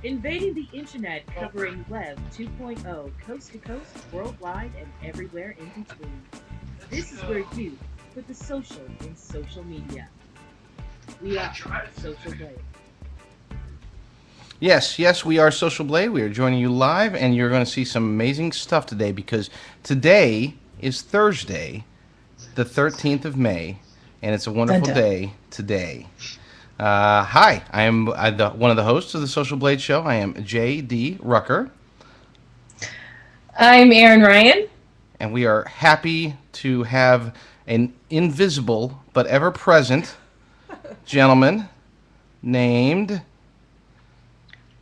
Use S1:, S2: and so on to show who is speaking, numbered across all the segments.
S1: Invading the internet, covering Web 2.0, coast to coast, worldwide, and everywhere in between. This is where you put the social in social media. We are Social Blade.
S2: Yes, yes, we are Social Blade. We are joining you live, and you're going to see some amazing stuff today because today is Thursday, the 13th of May, and it's a
S3: Dun
S2: wonderful
S3: dun.
S2: day today. Hi, I am one of the hosts of the Social Blade Show. I am J.D. Rucker,
S3: I'm Aaron Ryan.
S2: and we are happy to have an invisible but ever present gentleman named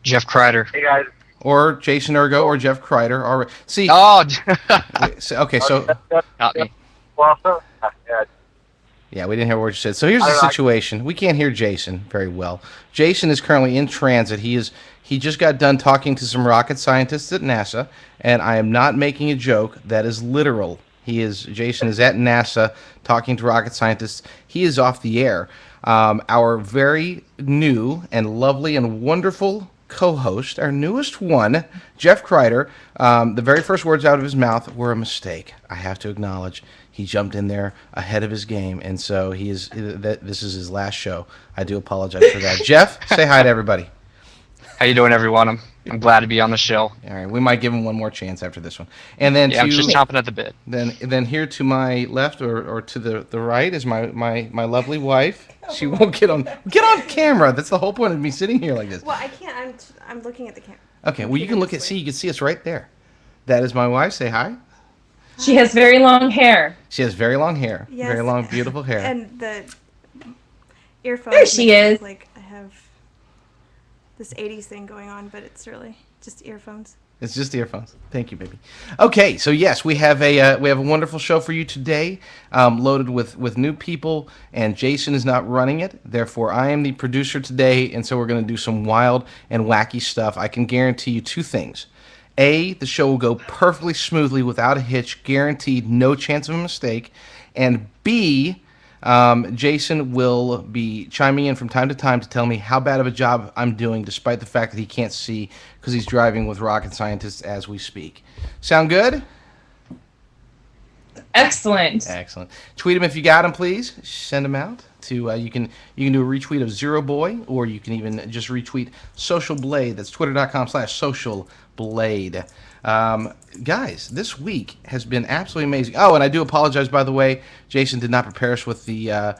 S4: Jeff Kreider.
S5: Hey guys.
S2: or Jason Ergo or Jeff Kreider. Or see,
S4: Oh,
S2: okay, so
S4: not me.
S5: Well, yeah,
S2: yeah, we didn't hear what you said. So here's the situation. We can't hear Jason very well. Jason is currently in transit. He just got done talking to some rocket scientists at NASA, and I am not making a joke. That is literal. Jason is at NASA talking to rocket scientists. He is off the air. Our very new and lovely and wonderful co-host, our newest one, Jeff Kreider, the very first words out of his mouth were a mistake. I have to acknowledge he jumped in there ahead of his game, and so this is his last show. I do apologize for that. Jeff, say hi to everybody.
S4: How you doing, everyone? I'm glad to be on the show.
S2: All right, we might give him one more chance after this one, and then
S4: Yeah, I'm just chomping at the bit.
S2: Then here to my left or to the right is my lovely wife. She won't get on camera. That's the whole point of me sitting here like this.
S6: Well, I can't. I'm looking at the camera.
S2: Okay, well you can look at see. You can see us right there. That is my wife. Say hi.
S3: She has very long hair.
S2: She has very long hair.
S6: Yes.
S2: Very long, beautiful hair.
S6: And the earphones.
S3: There she
S6: make it
S3: is.
S6: look like I have this 80s thing going on, but it's really just earphones.
S2: It's just earphones. Thank you, baby. Okay, so yes, we have a wonderful show for you today, loaded with new people, and Jason is not running it. Therefore, I am the producer today, and so we're going to do some wild and wacky stuff. I can guarantee you two things. A, the show will go perfectly smoothly without a hitch, guaranteed, no chance of a mistake. And B, Jason will be chiming in from time to time to tell me how bad of a job I'm doing, despite the fact that he can't see because he's driving with rocket scientists as we speak. Sound good?
S3: Excellent.
S2: Excellent. Tweet him if you got him, please. Send him out to you can do a retweet of Zero Boy, or you can even just retweet Social Blade. That's twitter.com/Social Blade. Guys, this week has been absolutely amazing. Oh, and I do apologize, by the way. Jason did not prepare us with the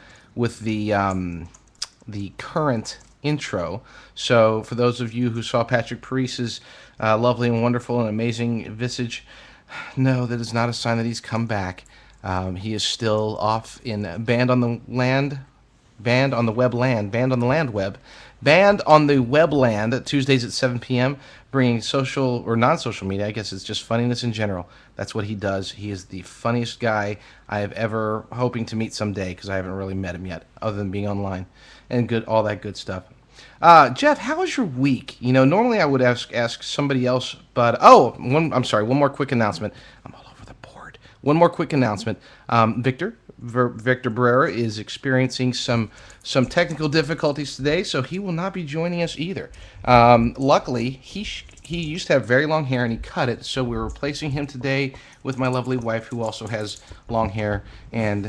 S2: current intro. So for those of you who saw Patrick Parise's lovely and wonderful and amazing visage, no, that is not a sign that he's come back. He is still off in Banned on the Webland Tuesdays at 7 p.m., bringing social or non-social media. I guess it's just funniness in general. That's what he does. He is the funniest guy I have ever hoping to meet someday, because I haven't really met him yet, other than being online and all that good stuff. Jeff, how was your week? You know, normally I would ask somebody else, but one more quick announcement. I'm all over the board. One more quick announcement. Victor Barrera is experiencing some technical difficulties today, so he will not be joining us either. Luckily, he used to have very long hair and he cut it, so we're replacing him today with my lovely wife, who also has long hair, and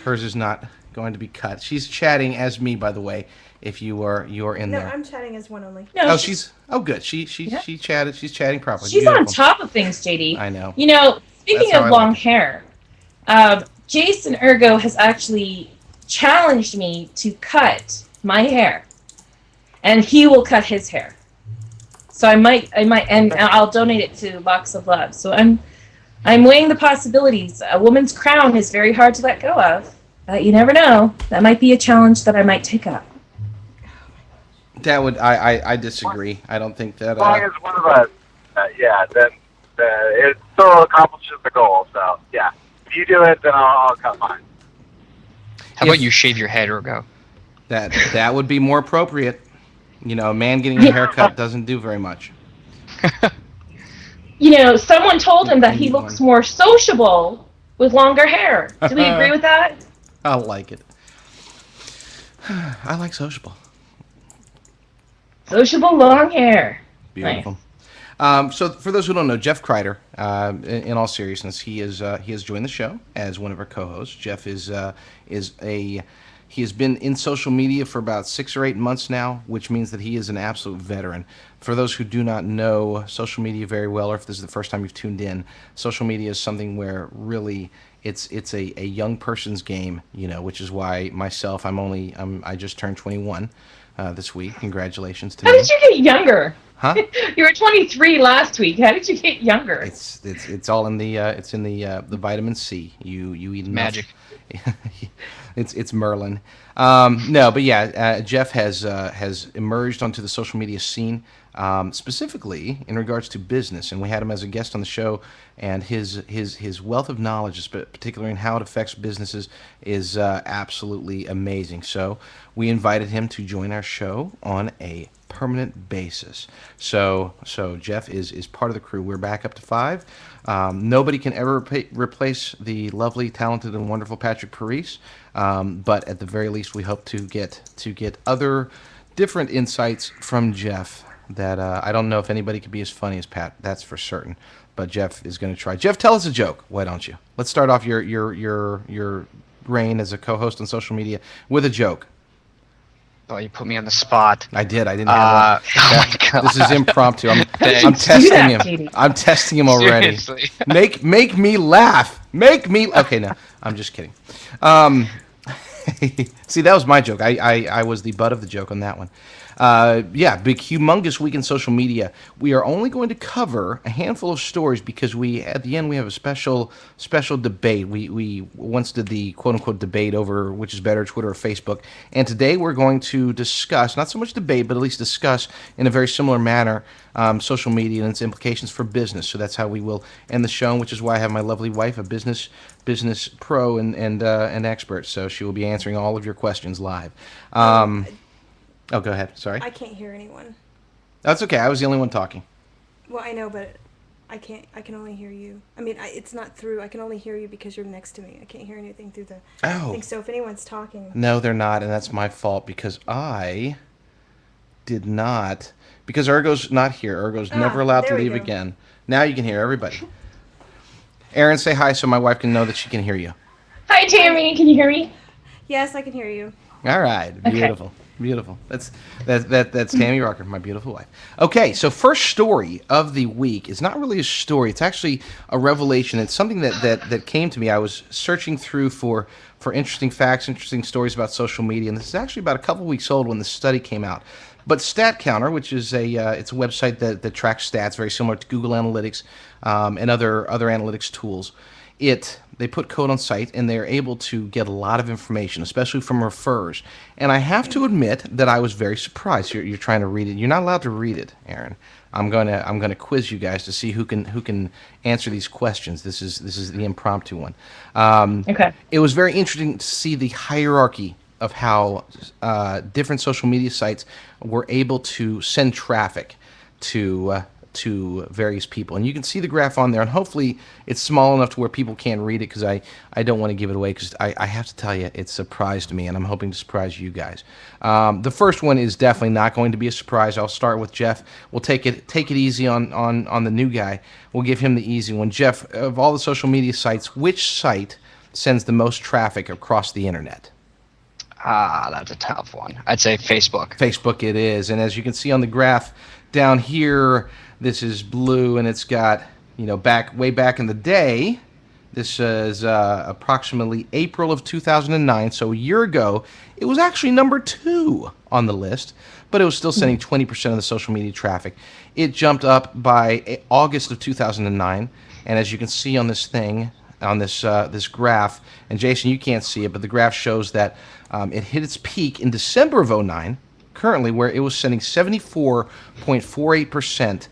S2: hers is not going to be cut. She's chatting as me, by the way. If you're in
S6: No,
S2: there.
S6: I'm chatting as one only.
S3: No,
S2: good. She chatted. She's chatting properly.
S3: She's
S2: Beautiful.
S3: on top of things, JD.
S2: I know.
S3: You know, speaking
S2: That's how
S3: of
S2: I
S3: long
S2: like it.
S3: hair, Jason Ergo has actually challenged me to cut my hair, and he will cut his hair. So I might, and I'll donate it to Locks of Love. So I'm weighing the possibilities. A woman's crown is very hard to let go of. You never know. That might be a challenge that I might take up.
S2: That would I disagree. I don't think that.
S5: as long as one of us, then it still accomplishes the goal. So yeah, if you do it, then I'll cut mine.
S4: How about you shave your head or go?
S2: That would be more appropriate. You know, a man getting a haircut doesn't do very much.
S3: You know, someone told him that he looks more sociable with longer hair. Do we agree with that?
S2: I like it. I like sociable.
S3: Sociable long hair.
S2: Beautiful.
S3: Nice.
S2: So for those who don't know, Jeff Kreider, in all seriousness, he has joined the show as one of our co-hosts. Jeff he has been in social media for about 6 or 8 months now, which means that he is an absolute veteran. For those who do not know social media very well, or if this is the first time you've tuned in, social media is something where really it's a young person's game, which is why myself, I just turned 21 this week. Congratulations to
S3: How
S2: me.
S3: did you get younger?
S2: Huh?
S3: You were 23 last week. How did you get younger?
S2: It's all in the vitamin C. You eat enough.
S4: Magic.
S2: It's Merlin. No, but yeah, Jeff has emerged onto the social media scene, specifically in regards to business, and we had him as a guest on the show, and his wealth of knowledge, particularly in how it affects businesses, is absolutely amazing. So we invited him to join our show on a permanent basis. So Jeff is part of the crew. We're back up to 5. Nobody can ever replace the lovely, talented, and wonderful Patrick Parise, but at the very least, we hope to get other different insights from Jeff. That I don't know if anybody could be as funny as Pat. That's for certain. But Jeff is going to try. Jeff, tell us a joke. Why don't you? Let's start off your reign as a co-host on social media with a joke.
S4: Oh, you put me on the spot.
S2: I did. I didn't have one.
S4: Oh my God.
S2: This is impromptu. I'm
S4: Thanks.
S2: testing
S3: that,
S2: him.
S3: Katie.
S2: I'm testing him already.
S4: Seriously.
S2: Make me laugh. Okay, no, I'm just kidding. See, that was my joke. I was the butt of the joke on that one. Big, humongous week in social media. We are only going to cover a handful of stories because at the end we have a special debate. We once did the quote unquote debate over which is better, Twitter or Facebook, and today we're going to discuss, not so much debate, but at least discuss in a very similar manner, social media and its implications for business. So that's how we will end the show, which is why I have my lovely wife, a business pro and expert. So she will be answering all of your questions live. Oh, go ahead. Sorry.
S6: I can't hear anyone.
S2: That's okay. I was the only one talking.
S6: Well, I know, but I can't. I can only hear you. I mean, it's not through. I can only hear you because you're next to me. I can't hear anything through the thing. So if anyone's talking,
S2: No, they're not, and that's my fault because I did not. Because Ergo's not here. Ergo's never allowed to
S6: there we
S2: leave
S6: go.
S2: again. Now you can hear everybody. Aaron, say hi so my wife can know that she can hear you.
S3: Hi, Tammy. Can you hear me?
S6: yes, I can hear you.
S2: All right, beautiful. Beautiful. That's Tammy Rucker, my beautiful wife. Okay, so first story of the week is not really a story. It's actually a revelation. It's something that came to me. I was searching through for interesting facts, interesting stories about social media, and this is actually about a couple weeks old when the study came out. But StatCounter, which is it's a website that tracks stats, very similar to Google Analytics and other analytics tools. They put code on site, and they're able to get a lot of information, especially from referrers. And I have to admit that I was very surprised. You're trying to read it. You're not allowed to read it, Aaron. I'm gonna quiz you guys to see who can answer these questions. This is the impromptu one.
S3: Okay.
S2: It was very interesting to see the hierarchy of how different social media sites were able to send traffic to various people. And you can see the graph on there, and hopefully it's small enough to where people can't read it because I don't want to give it away because I have to tell you, it surprised me, and I'm hoping to surprise you guys. The first one is definitely not going to be a surprise. I'll start with Jeff. We'll take it easy on the new guy. We'll give him the easy one. Jeff, of all the social media sites, which site sends the most traffic across the internet?
S4: That's a tough one. I'd say Facebook.
S2: Facebook it is. And as you can see on the graph down here, this is blue, and it's got, way back in the day, this is approximately April of 2009, so a year ago, it was actually number 2 on the list, but it was still sending 20% of the social media traffic. It jumped up by August of 2009, and as you can see on this thing, on this graph, and Jason, you can't see it, but the graph shows that it hit its peak in December of 2009, currently, where it was sending 74.48%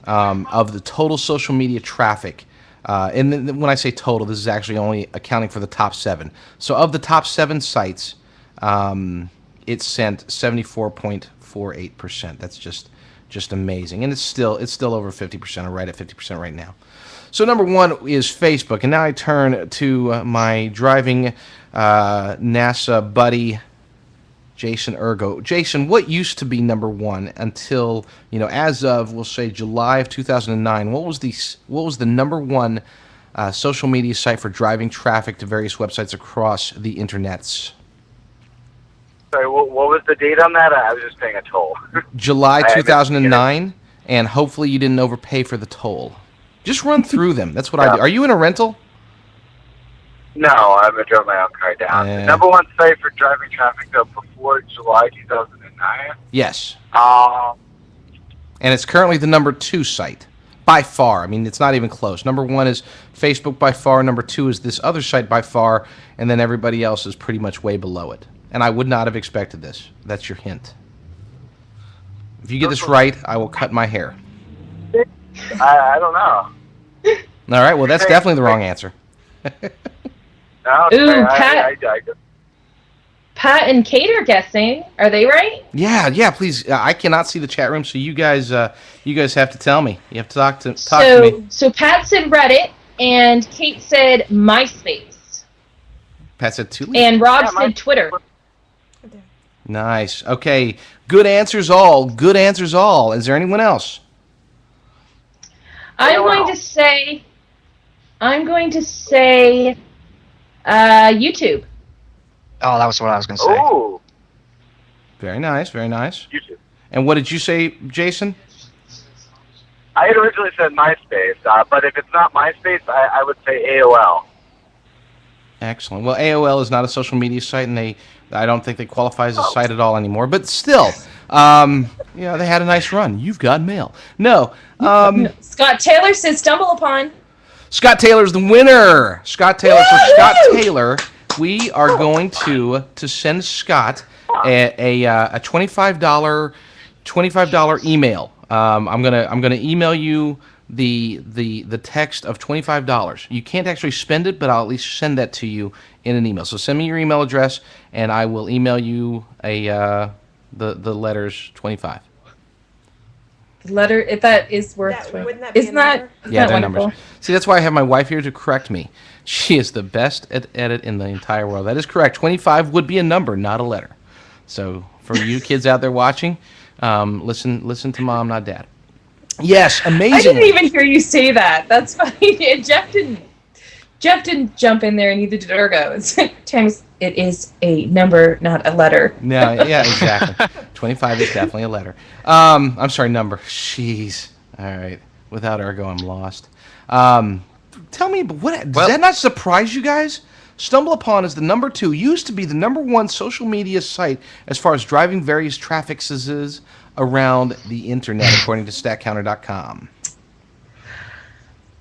S2: of the total social media traffic. And when I say total, this is actually only accounting for the top 7. So of the top 7 sites, it sent 74.48%. That's just amazing, and it's still over 50%, or right at 50% right now. So number 1 is Facebook, and now I turn to my driving NASA buddy, Jason Ergo. Jason, what used to be number one until, as of, we'll say, July of 2009, what was the number one social media site for driving traffic to various websites across the internets?
S5: Sorry, what was the date on that? I was just paying a toll.
S2: July 2009, and hopefully you didn't overpay for the toll. Just run through them. That's what I do. Are you in a rental?
S5: No, I'm going to drive my own car down. The number one site for driving traffic, though, before July 2009?
S2: Yes. And it's currently the number 2 site, by far. I mean, it's not even close. Number 1 is Facebook by far. Number 2 is this other site by far. And then everybody else is pretty much way below it. And I would not have expected this. That's your hint. If you get this right, I will cut my hair.
S5: I don't know.
S2: All right, well, that's definitely the wrong answer.
S3: Ooh, Pat and Kate are guessing. Are they right?
S2: Yeah, please. I cannot see the chat room, so you guys have to tell me. You have to talk to me.
S3: So Pat said Reddit, and Kate said MySpace.
S2: Pat said Twitter.
S3: And Rob said Twitter.
S2: Nice. Okay. Good answers all. Good answers all. Is there anyone else?
S3: I'm going to say YouTube.
S4: Oh, that was what I was going to say.
S5: Oh.
S2: Very nice. Very nice.
S5: YouTube.
S2: And what did you say, Jason?
S5: I had originally said MySpace, but if it's not MySpace, I would say AOL.
S2: Excellent. Well, AOL is not a social media site, and I don't think they qualify as a site at all anymore. But still, they had a nice run. You've got mail. No.
S3: Scott Taylor says Stumble Upon.
S2: Scott Taylor's the winner. Scott Taylor. For Scott Taylor, we are going to send Scott a $25 email. I'm gonna email you the text of $25. You can't actually spend it, but I'll at least send that to you in an email. So send me your email address, and I will email you the letters 25.
S3: The letter, if that is worth.
S6: Wouldn't that be
S3: Isn't
S6: a
S3: that?
S6: number?
S3: Isn't
S2: Yeah,
S3: that
S2: they're
S3: wonderful?
S2: numbers. See, that's why I have my wife here to correct me. She is the best at it in the entire world. That is correct. 25 would be a number, not a letter. So for you kids out there watching, listen to mom, not dad. Yes, amazing.
S3: I didn't even hear you say that. That's funny. And Jeff didn't jump in there, and neither did Ergo. Sometimes it is a number, not a letter.
S2: No, yeah, exactly. 25 is definitely a letter. I'm sorry, number. Jeez. All right. Without Ergo, I'm lost. Tell me, does that not surprise you guys? Stumble Upon is the number 2, used to be the number 1 social media site as far as driving various traffics around the internet, according to StatCounter.com.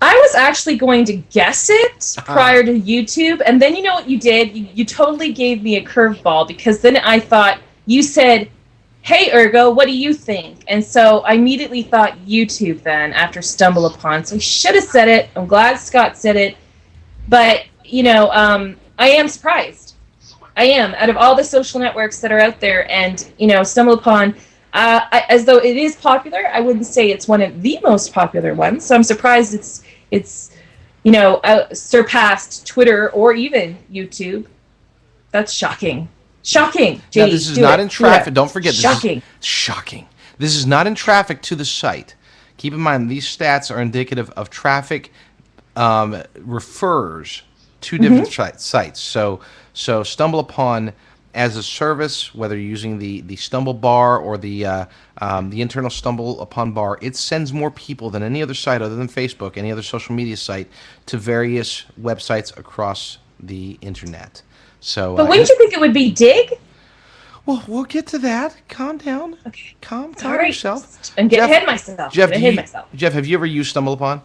S3: I was actually going to guess it prior to YouTube, and then you know what you did? You totally gave me a curveball, because then I thought, you said, hey, Ergo, what do you think? And so I immediately thought YouTube then, after Stumble Upon. So I should have said it. I'm glad Scott said it. But, I am surprised. I am. Out of all the social networks that are out there, and, Stumble Upon, as though it is popular, I wouldn't say it's one of the most popular ones. So I'm surprised it's surpassed Twitter or even YouTube. That's shocking. Shocking.
S2: Now, this is not in traffic. Don't forget, this
S3: shocking.
S2: is shocking. This is not in traffic to the site. Keep in mind, these stats are indicative of traffic refers to different sites. So Stumble Upon as a service, whether you're using the Stumble bar or the internal Stumble Upon bar, it sends more people than any other site other than Facebook, any other social media site, to various websites across the internet. So,
S3: but wouldn't you think it would be Dig?
S2: Well, we'll get to that. Calm down.
S3: Okay.
S2: Calm
S3: Sorry.
S2: yourself.
S3: I'm getting ahead of myself.
S2: Jeff,
S3: Myself.
S2: have you ever used Stumble Upon?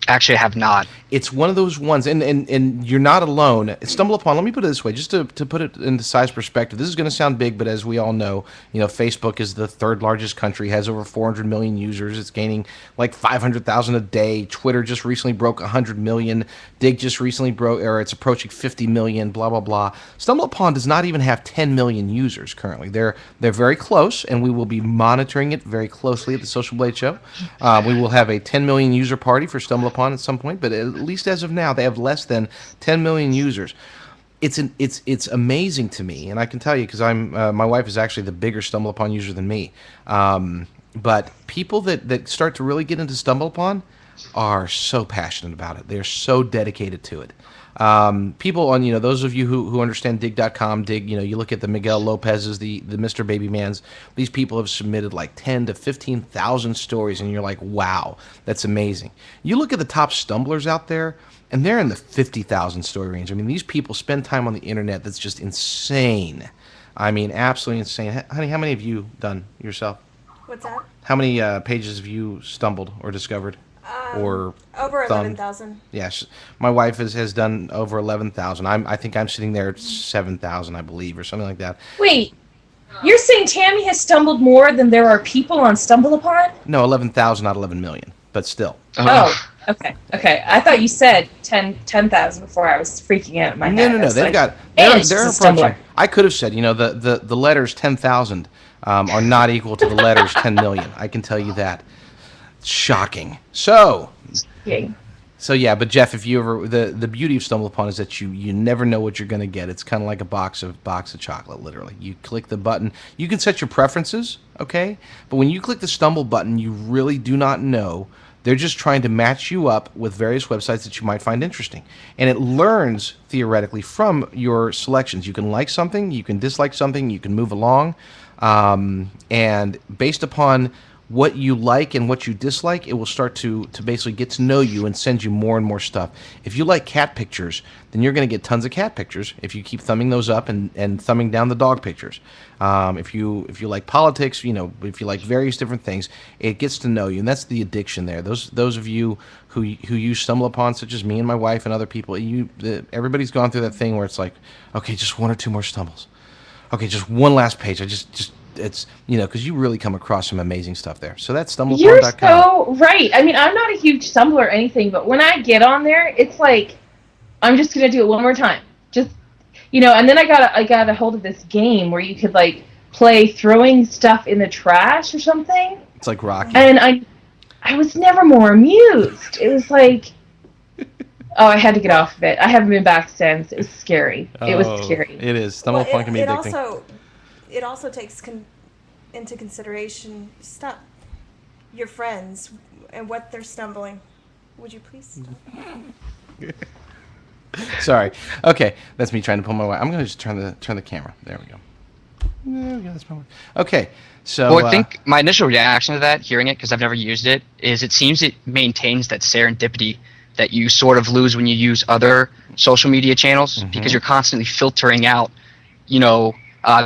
S4: Actually, I have not.
S2: It's one of those ones, and you're not alone. Stumble Upon, let me put it this way, just to put it into size perspective. This is going to sound big, but as we all know, Facebook is the 3rd largest country, has over 400 million users. It's gaining like 500,000 a day. Twitter just recently broke 100 million. Dig just recently broke, or it's approaching 50 million, blah, blah, blah. Stumble Upon does not even have 10 million users currently. They're very close, and we will be monitoring it very closely at the Social Blade Show. We will have a 10 million user party for Stumble Upon at some point, but at least as of now, they have less than 10 million users. it's amazing to me, and I can tell you because I'm my wife is actually the bigger StumbleUpon user than me. But people that start to really get into StumbleUpon are so passionate about it. They're so dedicated to it. People on, those of you who understand dig.com, you look at the Miguel Lopez's, the Mr. Baby Man's, these people have submitted like 10 to 15,000 stories, and you're like, wow, that's amazing. You look at the top stumblers out there, and they're in the 50,000 story range. I mean, these people spend time on the internet that's just insane. I mean, absolutely insane. Honey, how many have you done yourself?
S6: What's that?
S2: How many pages have you stumbled or discovered? Or
S6: over 11,000.
S2: Yes, my wife has done over 11,000. I think I'm sitting there at 7,000, I believe, or something like that.
S3: Wait, you're saying Tammy has stumbled more than there are people on StumbleUpon?
S2: No, 11,000, not 11 million, but still.
S3: Oh, okay. I thought you said 10,000 before. I was freaking out in my head.
S2: No. They've
S3: like,
S2: got they're approaching. I could have said, the letters 10,000 are not equal to the letters 10 million. I can tell you that. Shocking. So yeah, but Jeff, if you ever the beauty of StumbleUpon is that you never know what you're going to get. It's kind of like a box of chocolate, literally. You click the button. You can set your preferences, okay? But when you click the stumble button, you really do not know. They're just trying to match you up with various websites that you might find interesting. And it learns theoretically from your selections. You can like something, you can dislike something, you can move along, and based upon what you like and what you dislike, it will start to basically get to know you and send you more and more stuff. If you like cat pictures, then you're going to get tons of cat pictures if you keep thumbing those up and thumbing down the dog pictures. If you like politics, if you like various different things, it gets to know you, and that's the addiction there. Those of you who use StumbleUpon, such as me and my wife and other people, everybody's gone through that thing where it's like, okay, just one or two more stumbles. Okay, just one last page. It's because you really come across some amazing stuff there. So that's StumbleUpon.com.
S3: You're so right. I mean, I'm not a huge stumbler or anything, but when I get on there, it's like I'm just gonna do it one more time. Just and then I got a hold of this game where you could like play throwing stuff in the trash or something.
S2: It's like Rocky.
S3: And I was never more amused. It was like, oh, I had to get off of it. I haven't been back since. It was scary. It was scary.
S2: It is. StumbleUpon can be addicting.
S6: It also takes into consideration your friends and what they're stumbling. Would you please stop?
S2: Sorry. Okay, that's me trying to pull my way. I'm going to just turn the camera. There we go. There we go. That's my way. Okay. So.
S4: Well, I think my initial reaction to that, hearing it because I've never used it, is it seems it maintains that serendipity that you sort of lose when you use other social media channels because you're constantly filtering out,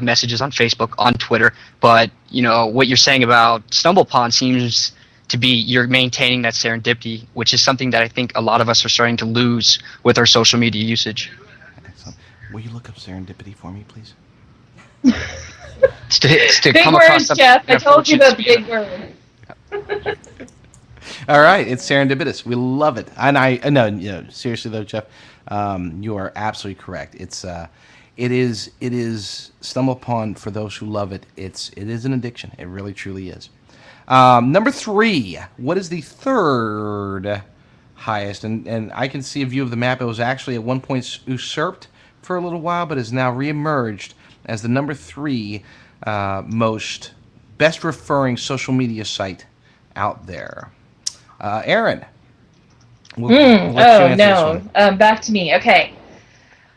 S4: messages on Facebook, on Twitter, but what you're saying about StumbleUpon seems to be you're maintaining that serendipity, which is something that I think a lot of us are starting to lose with our social media usage.
S2: Excellent. Will you look up serendipity for me, please?
S4: It's to
S3: big
S4: come
S3: words,
S4: across
S3: Jeff. I told you about the big words.
S2: All right, it's serendipitous. We love it, and I no, seriously though, Jeff, you are absolutely correct. It is StumbleUpon for those who love it. It is an addiction. It really truly is. Number 3. What is the third highest? And I can see a view of the map. It was actually at one point usurped for a little while, but has now reemerged as the number 3 most best referring social media site out there. Aaron.
S3: Back to me. Okay.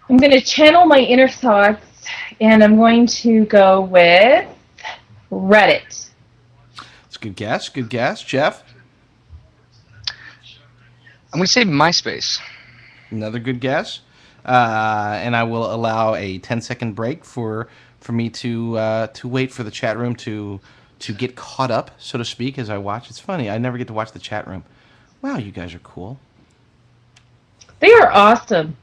S3: I'm going to channel my inner thoughts, and I'm going to go with Reddit.
S2: That's a good guess. Good guess. Jeff?
S4: I'm going to say MySpace.
S2: Another good guess. And I will allow a 10-second break for me to wait for the chat room to get caught up, so to speak, as I watch. It's funny. I never get to watch the chat room. Wow, you guys are cool.
S3: They are awesome.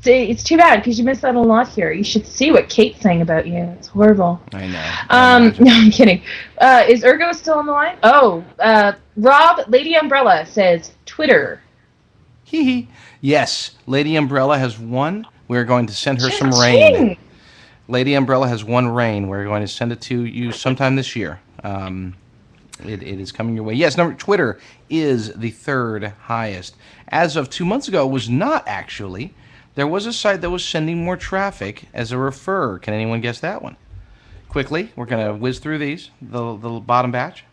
S3: It's too bad because you missed out on a lot here. You should see what Kate's saying about you. It's horrible.
S2: I know.
S3: No, I'm kidding. Is Ergo still on the line? Oh, Rob, Lady Umbrella says Twitter.
S2: Hee hee. Yes, Lady Umbrella has won. We're going to send her some rain. Lady Umbrella has won rain. We're going to send it to you sometime this year. It is coming your way. Yes, Twitter is the third highest. As of 2 months ago, it was not actually. there was a site that was sending more traffic as a referrer. Can anyone guess that one? Quickly, we're going to whiz through these, the bottom batch.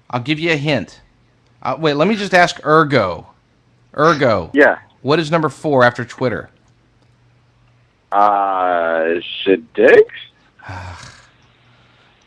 S2: I'll give you a hint. Wait, let me just ask Ergo. Ergo.
S5: Yeah.
S2: What is number 4 after Twitter?
S5: Should dig?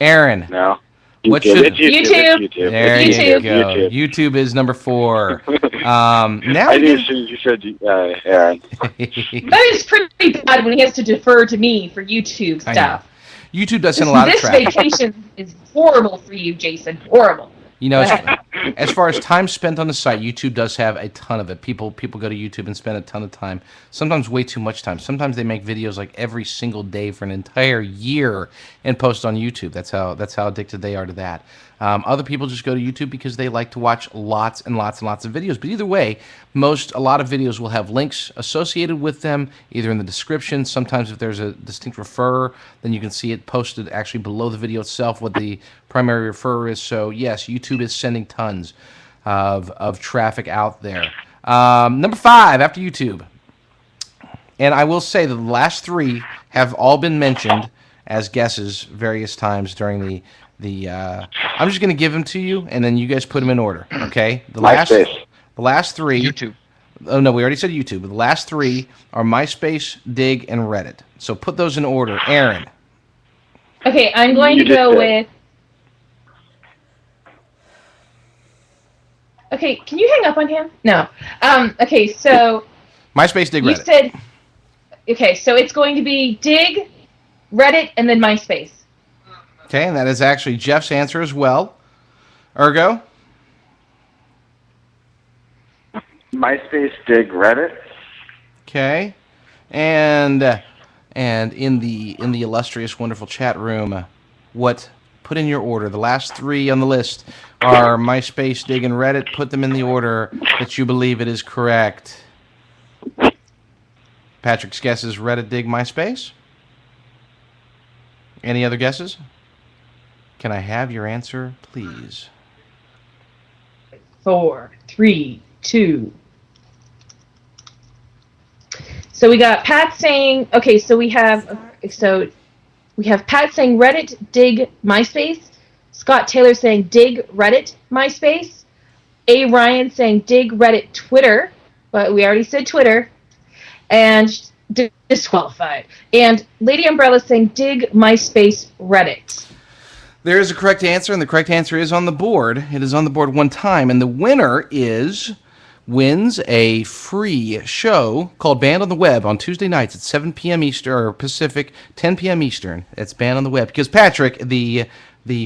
S2: Aaron.
S5: No.
S2: What
S5: YouTube.
S2: should-
S5: It's YouTube.
S3: YouTube.
S5: It's YouTube.
S2: There
S5: It's
S2: you
S5: YouTube.
S2: go. YouTube is number 4. Now
S5: I
S2: we
S5: knew
S2: get-
S5: you should, Aaron.
S3: That is pretty bad when he has to defer to me for YouTube
S2: I know.
S3: stuff.
S2: YouTube does send a lot of
S3: This
S2: traffic.
S3: vacation is horrible for you, Jason. Horrible.
S2: You know,
S3: Go ahead.
S2: as far as time spent on the site, YouTube does have a ton of it. People go to YouTube and spend a ton of time. Sometimes way too much time. Sometimes they make videos like every single day for an entire year and post on YouTube. That's how addicted they are to that. Other people just go to YouTube because they like to watch lots and lots and lots of videos. But either way, a lot of videos will have links associated with them, either in the description. Sometimes if there's a distinct referrer, then you can see it posted actually below the video itself what the primary referrer is. So yes, YouTube is sending tons of traffic out there. Number 5 after YouTube. And I will say that the last 3 have all been mentioned as guesses various times during the I'm just going to give them to you, and then you guys put them in order, okay? The last 3.
S4: YouTube.
S2: Oh no, we already said YouTube. But the last 3 are MySpace, Dig, and Reddit. So put those in order. Aaron.
S3: Okay, I'm going to
S5: You just
S3: go
S5: did.
S3: with. Okay, can you hang up on him? No. Okay, so
S2: MySpace, Dig,
S3: you
S2: Reddit.
S3: said. Okay, so it's going to be Dig, Reddit, and then MySpace.
S2: Okay, and that is actually Jeff's answer as well. Ergo.
S5: MySpace, dig, Reddit.
S2: Okay, and in the illustrious, wonderful chat room, put in your order. The last 3 on the list are MySpace, Dig, and Reddit. Put them in the order that you believe it is correct. Patrick's guess is Reddit, Dig, MySpace. Any other guesses? Can I have your answer, please?
S3: 4, 3, 2. So we got Pat saying. Okay, so we have Pat saying Reddit, Dig, MySpace. Scott Taylor saying Dig, Reddit, MySpace. A. Ryan saying Dig, Reddit, Twitter. But we already said Twitter. And disqualified. And Lady Umbrella saying Dig, MySpace, Reddit.
S2: There is a correct answer, and the correct answer is on the board. It is on the board one time, and the winner wins a free show called Banned on the Web on Tuesday nights at 7 p.m. Eastern, or Pacific, 10 p.m. Eastern. It's Banned on the Web. Because Patrick, the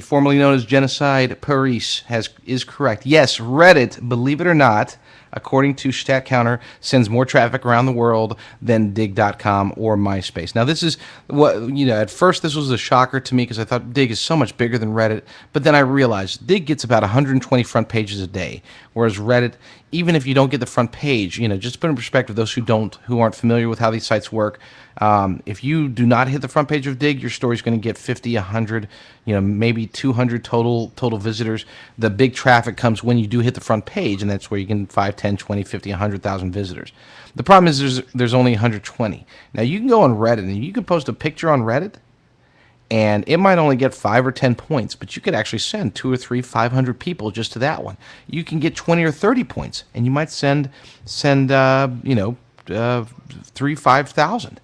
S2: formerly known as Genocide Paris, is correct. Yes, Reddit, believe it or not, according to StatCounter, sends more traffic around the world than Dig.com or MySpace. Now, this is at first this was a shocker to me because I thought Dig is so much bigger than Reddit, but then I realized Dig gets about 120 front pages a day, whereas Reddit, even if you don't get the front page, just to put in perspective, those who aren't familiar with how these sites work, if you do not hit the front page of Dig, your story's going to get 50, 100, maybe 200 total visitors. The big traffic comes when you do hit the front page, and that's where you get 5, 10, 20, 50, 100,000 visitors. The problem is there's only 120. Now, you can go on Reddit, and you can post a picture on Reddit, and it might only get 5 or 10 points, but you could actually send 2 or 3, 500 people just to that one. You can get 20 or 30 points, and you might send 3, 5,000.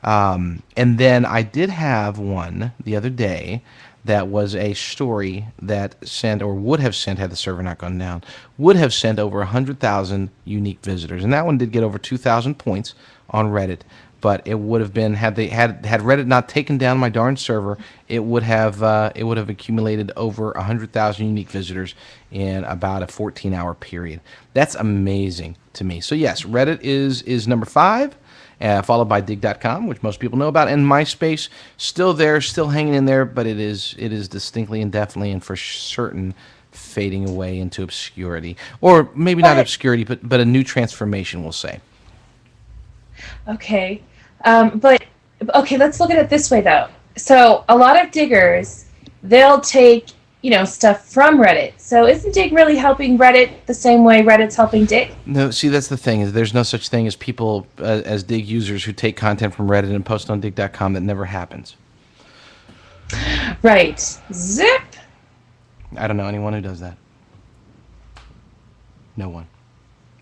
S2: And then I did have one the other day that was a story that sent, or would have sent, had the server not gone down, would have sent over 100,000 unique visitors. And that one did get over 2,000 points on Reddit. But it would have been, had Reddit not taken down my darn server, it would have accumulated over 100,000 unique visitors in about a 14-hour period. That's amazing to me. So yes, Reddit is number 5. Followed by Dig.com, which most people know about, and MySpace, still there, still hanging in there, but it is distinctly and definitely and for certain fading away into obscurity, or maybe not obscurity, but a new transformation, we'll say.
S3: Okay, but okay, let's look at it this way though. So a lot of diggers, they'll take stuff from Reddit. So isn't Dig really helping Reddit the same way Reddit's helping Dig?
S2: No, see, that's the thing. Is there's no such thing as people as Dig users who take content from Reddit and post on Dig.com. That never happens.
S3: Right. Zip.
S2: I don't know anyone who does that. No one.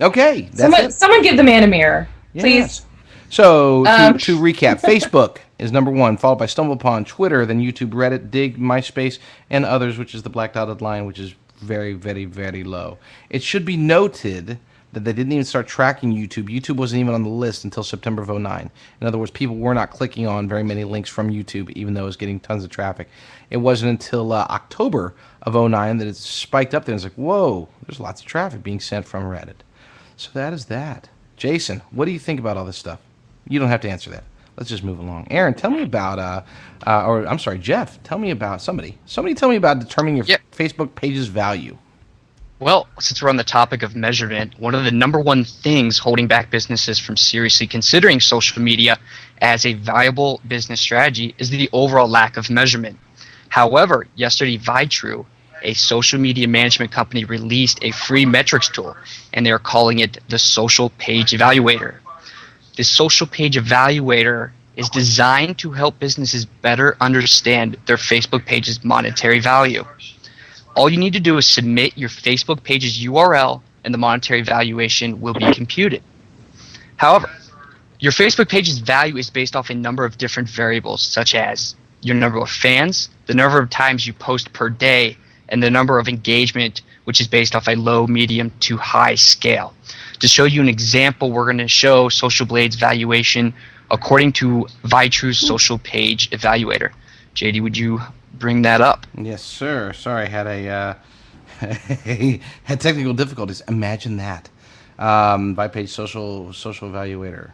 S2: Okay. That's
S3: Someone give the man a mirror, please.
S2: Yes. So, to recap, Facebook is number 1, followed by StumbleUpon, Twitter, then YouTube, Reddit, Dig, MySpace, and others, which is the black dotted line, which is very, very, very low. It should be noted that they didn't even start tracking YouTube. YouTube wasn't even on the list until September of 2009. In other words, people were not clicking on very many links from YouTube, even though it was getting tons of traffic. It wasn't until October of 2009 that it spiked up there. And it's like, whoa, there's lots of traffic being sent from Reddit. So that is that. Jason, what do you think about all this stuff? You don't have to answer that. Let's just move along. Aaron, tell me about, Jeff, tell me about somebody tell me about determining your Facebook page's value.
S4: Well, since we're on the topic of measurement, one of the number one things holding back businesses from seriously considering social media as a viable business strategy is the overall lack of measurement. However, yesterday, Vitrue, a social media management company, released a free metrics tool, and they are calling it the Social Page Evaluator. The Social Page Evaluator is designed to help businesses better understand their Facebook page's monetary value. All you need to do is submit your Facebook page's URL, and the monetary valuation will be computed. However, your Facebook page's value is based off a number of different variables, such as your number of fans, the number of times you post per day, and the number of engagement, which is based off a low, medium, to high scale. To show you an example, we're going to show Social Blade's valuation according to Vitrue's Social Page Evaluator. JD, would you bring that up?
S2: Yes, sir. Sorry, I had had technical difficulties. Imagine that. Vitepage Social Evaluator.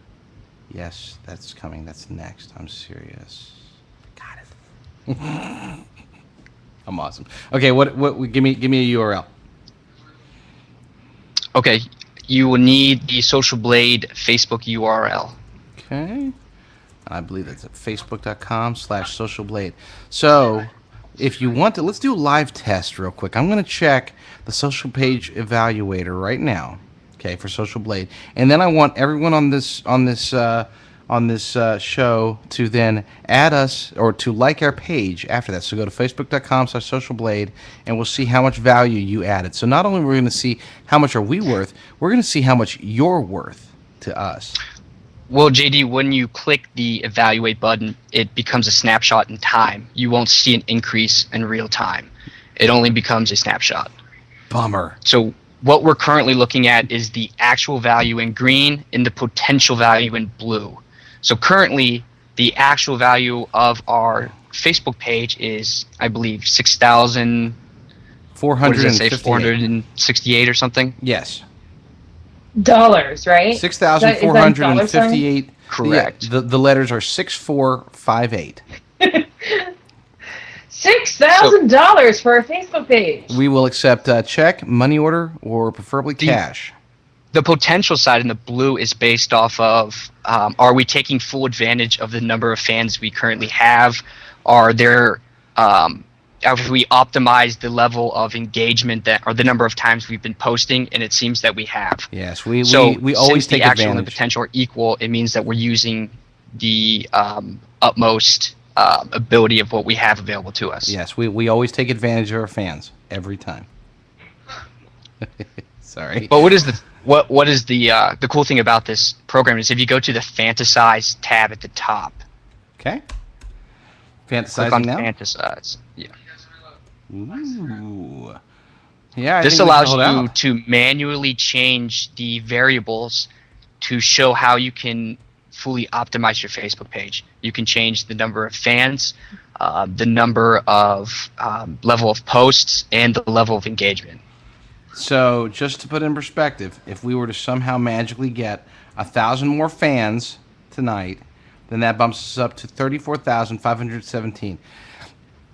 S2: Yes, that's coming. That's next. I'm serious. Got it. I'm awesome. Okay, what give me a URL.
S4: Okay, you will need the Social Blade Facebook URL.
S2: Okay. I believe that's at facebook.com/socialblade. So, if you want to, let's do a live test real quick. I'm going to check the Social Page Evaluator right now, okay, for Social Blade, and then I want everyone on this show to then add us or to like our page after that. So go to facebook.com/socialblade, and we'll see how much value you added. So not only are we going to see how much are we worth, we're going to see how much you're worth to us.
S4: Well, JD, when you click the evaluate button, it becomes a snapshot in time. You won't see an increase in real time. It only becomes a snapshot.
S2: Bummer.
S4: So what we're currently looking at is the actual value in green and the potential value in blue. So currently, the actual value of our Facebook page is, I believe,
S2: 6,468
S4: or something.
S2: Yes.
S3: Dollars, right?
S2: 6,458.
S4: Correct.
S2: Yeah, the letters are 6458.
S3: $6,000 for a Facebook page.
S2: We will accept check, money order, or preferably cash.
S4: The potential side in the blue is based off of are we taking full advantage of the number of fans we currently have? Have we optimized the level of engagement that or the number of times we've been posting? And it seems that we have.
S2: Yes, we
S4: always
S2: always take
S4: the actual and the
S2: advantage.
S4: potential are equal. It means that we're using the utmost ability of what we have available to us.
S2: Yes, we always take advantage of our fans every time. Sorry.
S4: But what is the cool thing about this program is if you go to the Fantasize tab at the top.
S2: Okay.
S4: Click
S2: Fantasizing
S4: on
S2: now.
S4: Fantasize. Yeah.
S2: Ooh. Yeah.
S4: This allows you to manually change the variables to show how you can fully optimize your Facebook page. You can change the number of fans, the number of level of posts, and the level of engagement.
S2: So, just to put in perspective, if we were to somehow magically get 1,000 more fans tonight, then that bumps us up to 34,517.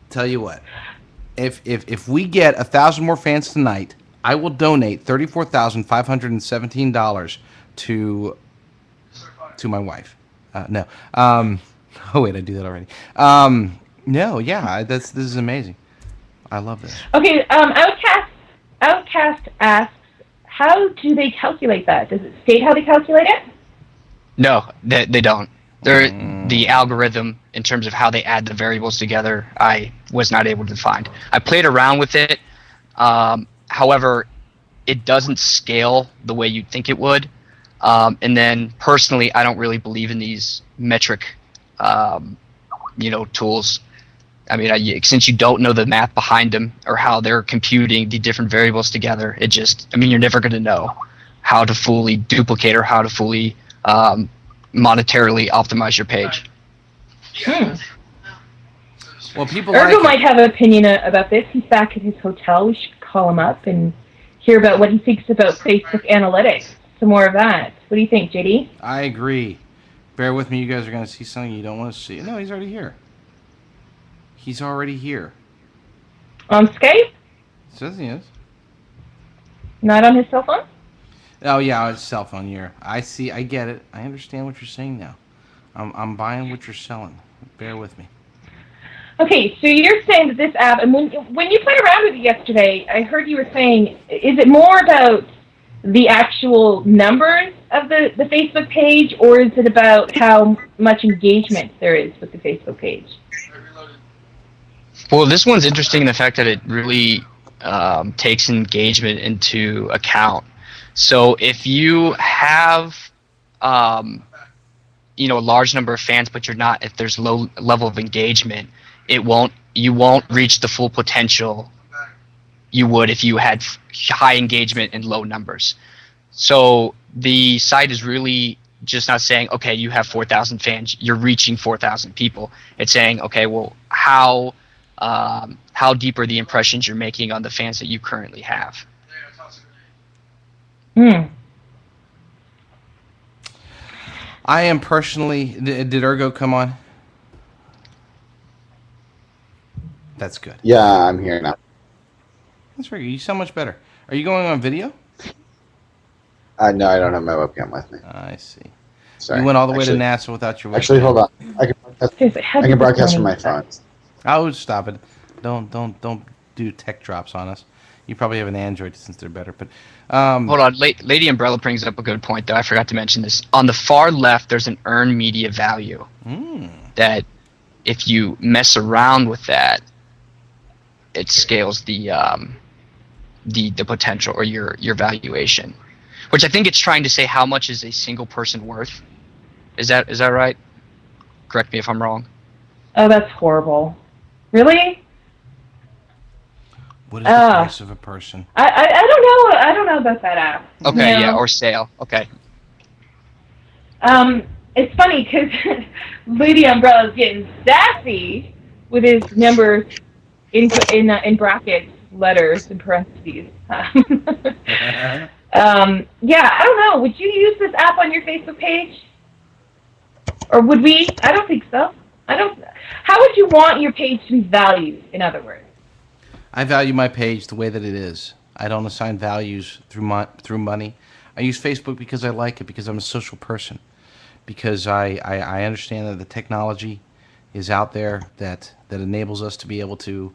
S2: Tell you what, if we get 1,000 more fans tonight, I will donate $34,517 to my wife. No. Oh wait, I do that already. No, yeah, this is amazing. I love this.
S3: Okay, Outcast asks, how do they calculate that? Does it state how they calculate it?
S4: No, they don't. They're the algorithm in terms of how they add the variables together. I was not able to find. I played around with it. However, it doesn't scale the way you'd think it would. And then personally, I don't really believe in these metric, tools. I mean, since you don't know the math behind them or how they're computing the different variables together, you're never going to know how to fully duplicate or how to fully monetarily optimize your page.
S2: Well, people
S3: Ergo might have an opinion about this. He's back at his hotel. We should call him up and hear about what he thinks about Facebook analytics. Some more of that. What do you think, JD?
S2: I agree. Bear with me. You guys are going to see something you don't want to see. No, he's already here. He's already here.
S3: On Skype?
S2: Says he is.
S3: Not on his cell phone?
S2: Oh, yeah, on his cell phone here. I see. I get it. I understand what you're saying now. I'm buying what you're selling. Bear with me.
S3: Okay, so you're saying that this app, and when you played around with it yesterday, I heard you were saying, is it more about the actual numbers of the Facebook page, or is it about how much engagement there is with the Facebook page?
S4: Well, this one's interesting in the fact that it really takes engagement into account. So if you have a large number of fans, but if there's low level of engagement, you won't reach the full potential you would if you had high engagement and low numbers. So the site is really just not saying, okay, you have 4,000 fans, you're reaching 4,000 people. It's saying, okay, well, how deep are the impressions you're making on the fans that you currently have?
S2: I am personally... Did Ergo come on? That's good.
S7: Yeah, I'm here now.
S2: That's very good. You sound much better. Are you going on video?
S7: No, I don't have my webcam with me.
S2: I see.
S7: Sorry.
S2: You went all the way to NASA without your webcam.
S7: Actually, hold on. I can broadcast from my phone.
S2: Oh, stop it. Don't do tech drops on us. You probably have an Android since they're better. But
S4: hold on. Lady Umbrella brings up a good point, though. I forgot to mention this. On the far left, there's an earned media value that if you mess around with that, it scales the potential or your valuation, which I think it's trying to say how much is a single person worth. Is that right? Correct me if I'm wrong.
S3: Oh, that's horrible. Really?
S2: What is the price of a person?
S3: I don't know. I don't know about that app.
S4: Okay, yeah, or sale. Okay.
S3: It's funny because Lady Umbrella's getting sassy with his numbers in brackets, letters, and parentheses. Yeah, I don't know. Would you use this app on your Facebook page? Or would we? I don't think so. How would you want your page to be valued, in other words?
S2: I value my page the way that it is. I don't assign values through money. I use Facebook because I like it, because I'm a social person, because I understand that the technology is out there that enables us to be able to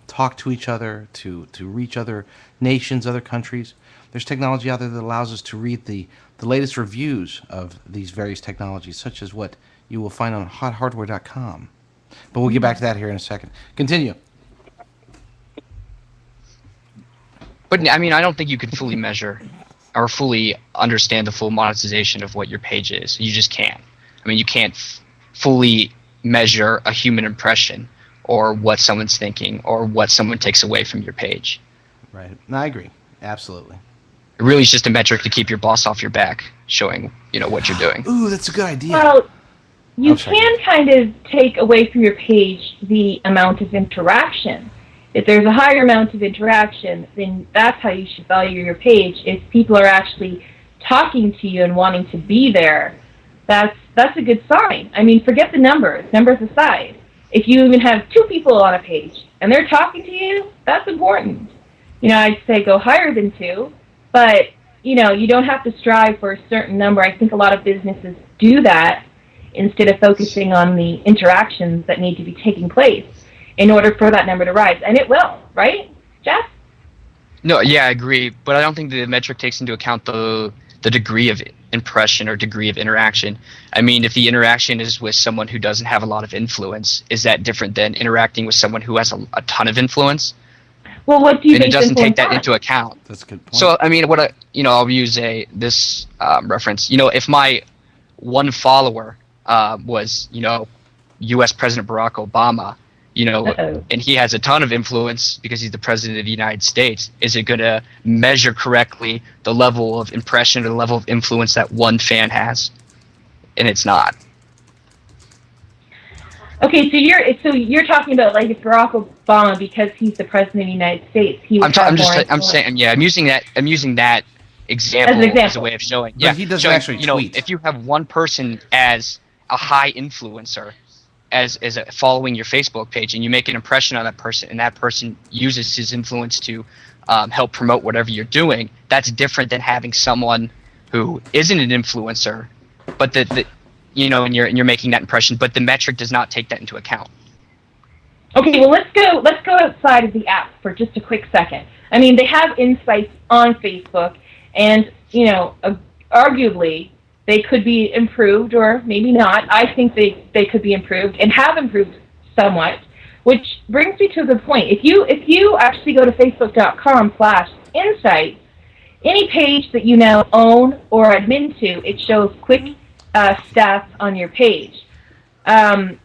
S2: talk to each other, to reach other nations, other countries. There's technology out there that allows us to read the latest reviews of these various technologies, such as what you will find on hothardware.com. But we'll get back to that here in a second. Continue.
S4: But I mean, I don't think you can fully measure or fully understand the full monetization of what your page is. You just can't. I mean, you can't fully measure a human impression or what someone's thinking or what someone takes away from your page.
S2: Right. No, I agree. Absolutely.
S4: It really is just a metric to keep your boss off your back, showing what you're doing.
S2: Ooh, that's a good idea.
S3: Well, you can kind of take away from your page the amount of interaction. If there's a higher amount of interaction, then that's how you should value your page. If people are actually talking to you and wanting to be there, that's a good sign. I mean, forget the numbers aside. If you even have 2 people on a page and they're talking to you, that's important. I'd say go higher than 2, but, you don't have to strive for a certain number. I think a lot of businesses do that instead of focusing on the interactions that need to be taking place. in order for that number to rise. And it will, right, Jeff?
S4: No, yeah, I agree, but I don't think the metric takes into account the degree of impression or degree of interaction. I mean, if the interaction is with someone who doesn't have a lot of influence, is that different than interacting with someone who has a ton of influence?
S3: Well, what do you
S4: And
S3: base
S4: it doesn't take
S3: influence
S4: that
S3: on?
S4: into account.
S2: That's a good point.
S4: So, I mean, I'll use this reference. If my one follower was, U.S. President Barack Obama,
S3: Uh-oh.
S4: and he has a ton of influence because he's the president of the United States, is it going to measure correctly the level of impression or the level of influence that one fan has? And it's not.
S3: Okay, so you're talking about like if Barack Obama, because he's the president of the United States, he would have more influence.
S4: I'm using that example as a way of showing.
S2: But he doesn't actually tweet.
S4: If you have one person as a high influencer, as following your Facebook page, and you make an impression on that person, and that person uses his influence to help promote whatever you're doing, that's different than having someone who isn't an influencer, but and you're making that impression, but the metric does not take that into account.
S3: Okay, well let's go outside of the app for just a quick second. I mean, they have insights on Facebook, and arguably they could be improved or maybe not. I think they could be improved and have improved somewhat, which brings me to a good point. If you actually go to facebook.com/insights, any page that you now own or admin to, it shows quick stats on your page. So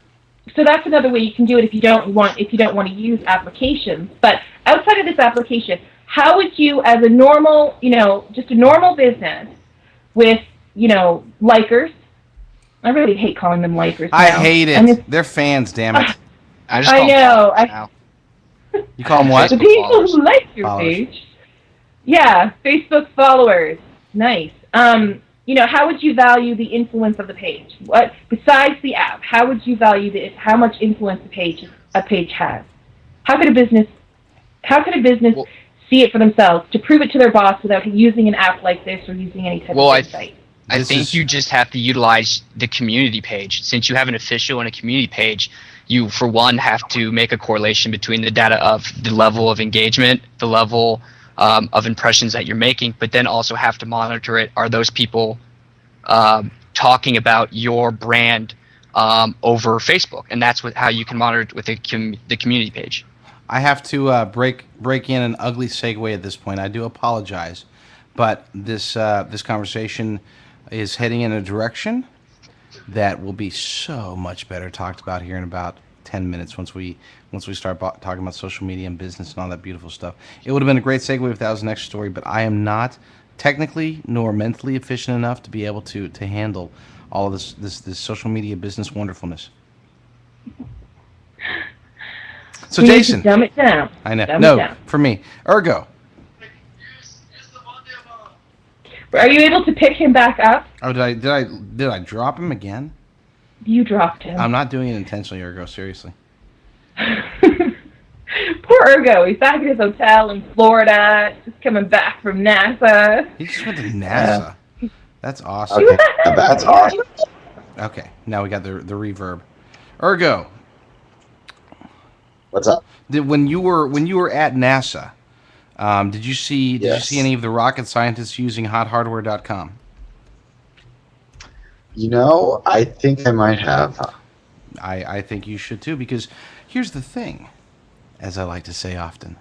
S3: that's another way you can do it if you don't want to use applications. But outside of this application, how would you, as a normal, just a normal business with, likers? I really hate calling them likers now.
S2: I hate it. They're fans, damn it.
S4: I know.
S2: You call them what?
S3: The people
S4: followers.
S3: who like your
S2: Followers.
S3: page. Yeah, Facebook followers. Nice. How would you value the influence of the page? What besides the app? How would you value how much influence a page has? How could a business see it for themselves to prove it to their boss without using an app like this or using any type of website?
S4: I think you just have to utilize the community page. Since you have an official and a community page, you, for one, have to make a correlation between the data of the level of engagement, the level of impressions that you're making, but then also have to monitor it. Are those people talking about your brand over Facebook? And that's how you can monitor it with the community page.
S2: I have to break in an ugly segue at this point. I do apologize, but this conversation is heading in a direction that will be so much better talked about here in about 10 minutes once we start talking about social media and business and all that beautiful stuff. It would have been a great segue if that was the next story, but I am not technically nor mentally efficient enough to be able to handle all of this social media business wonderfulness. So
S3: We need to
S2: Jason,
S3: dumb it down.
S2: I know.
S3: Dumb it
S2: No,
S3: down.
S2: for me, Ergo.
S3: Are you able to pick him back up?
S2: Oh, did I drop him again?
S3: You dropped him.
S2: I'm not doing it intentionally, Ergo. Seriously.
S3: Poor Ergo. He's back at his hotel in Florida, just coming back from NASA.
S2: He just went to NASA. That's awesome.
S7: Okay, that's awesome.
S2: Okay, now we got the reverb. Ergo,
S7: What's up?
S2: when you were at NASA, did you see
S7: Yes.
S2: any of the rocket scientists using hothardware.com?
S7: I think I might have.
S2: I think you should too, because here's the thing, as I like to say often,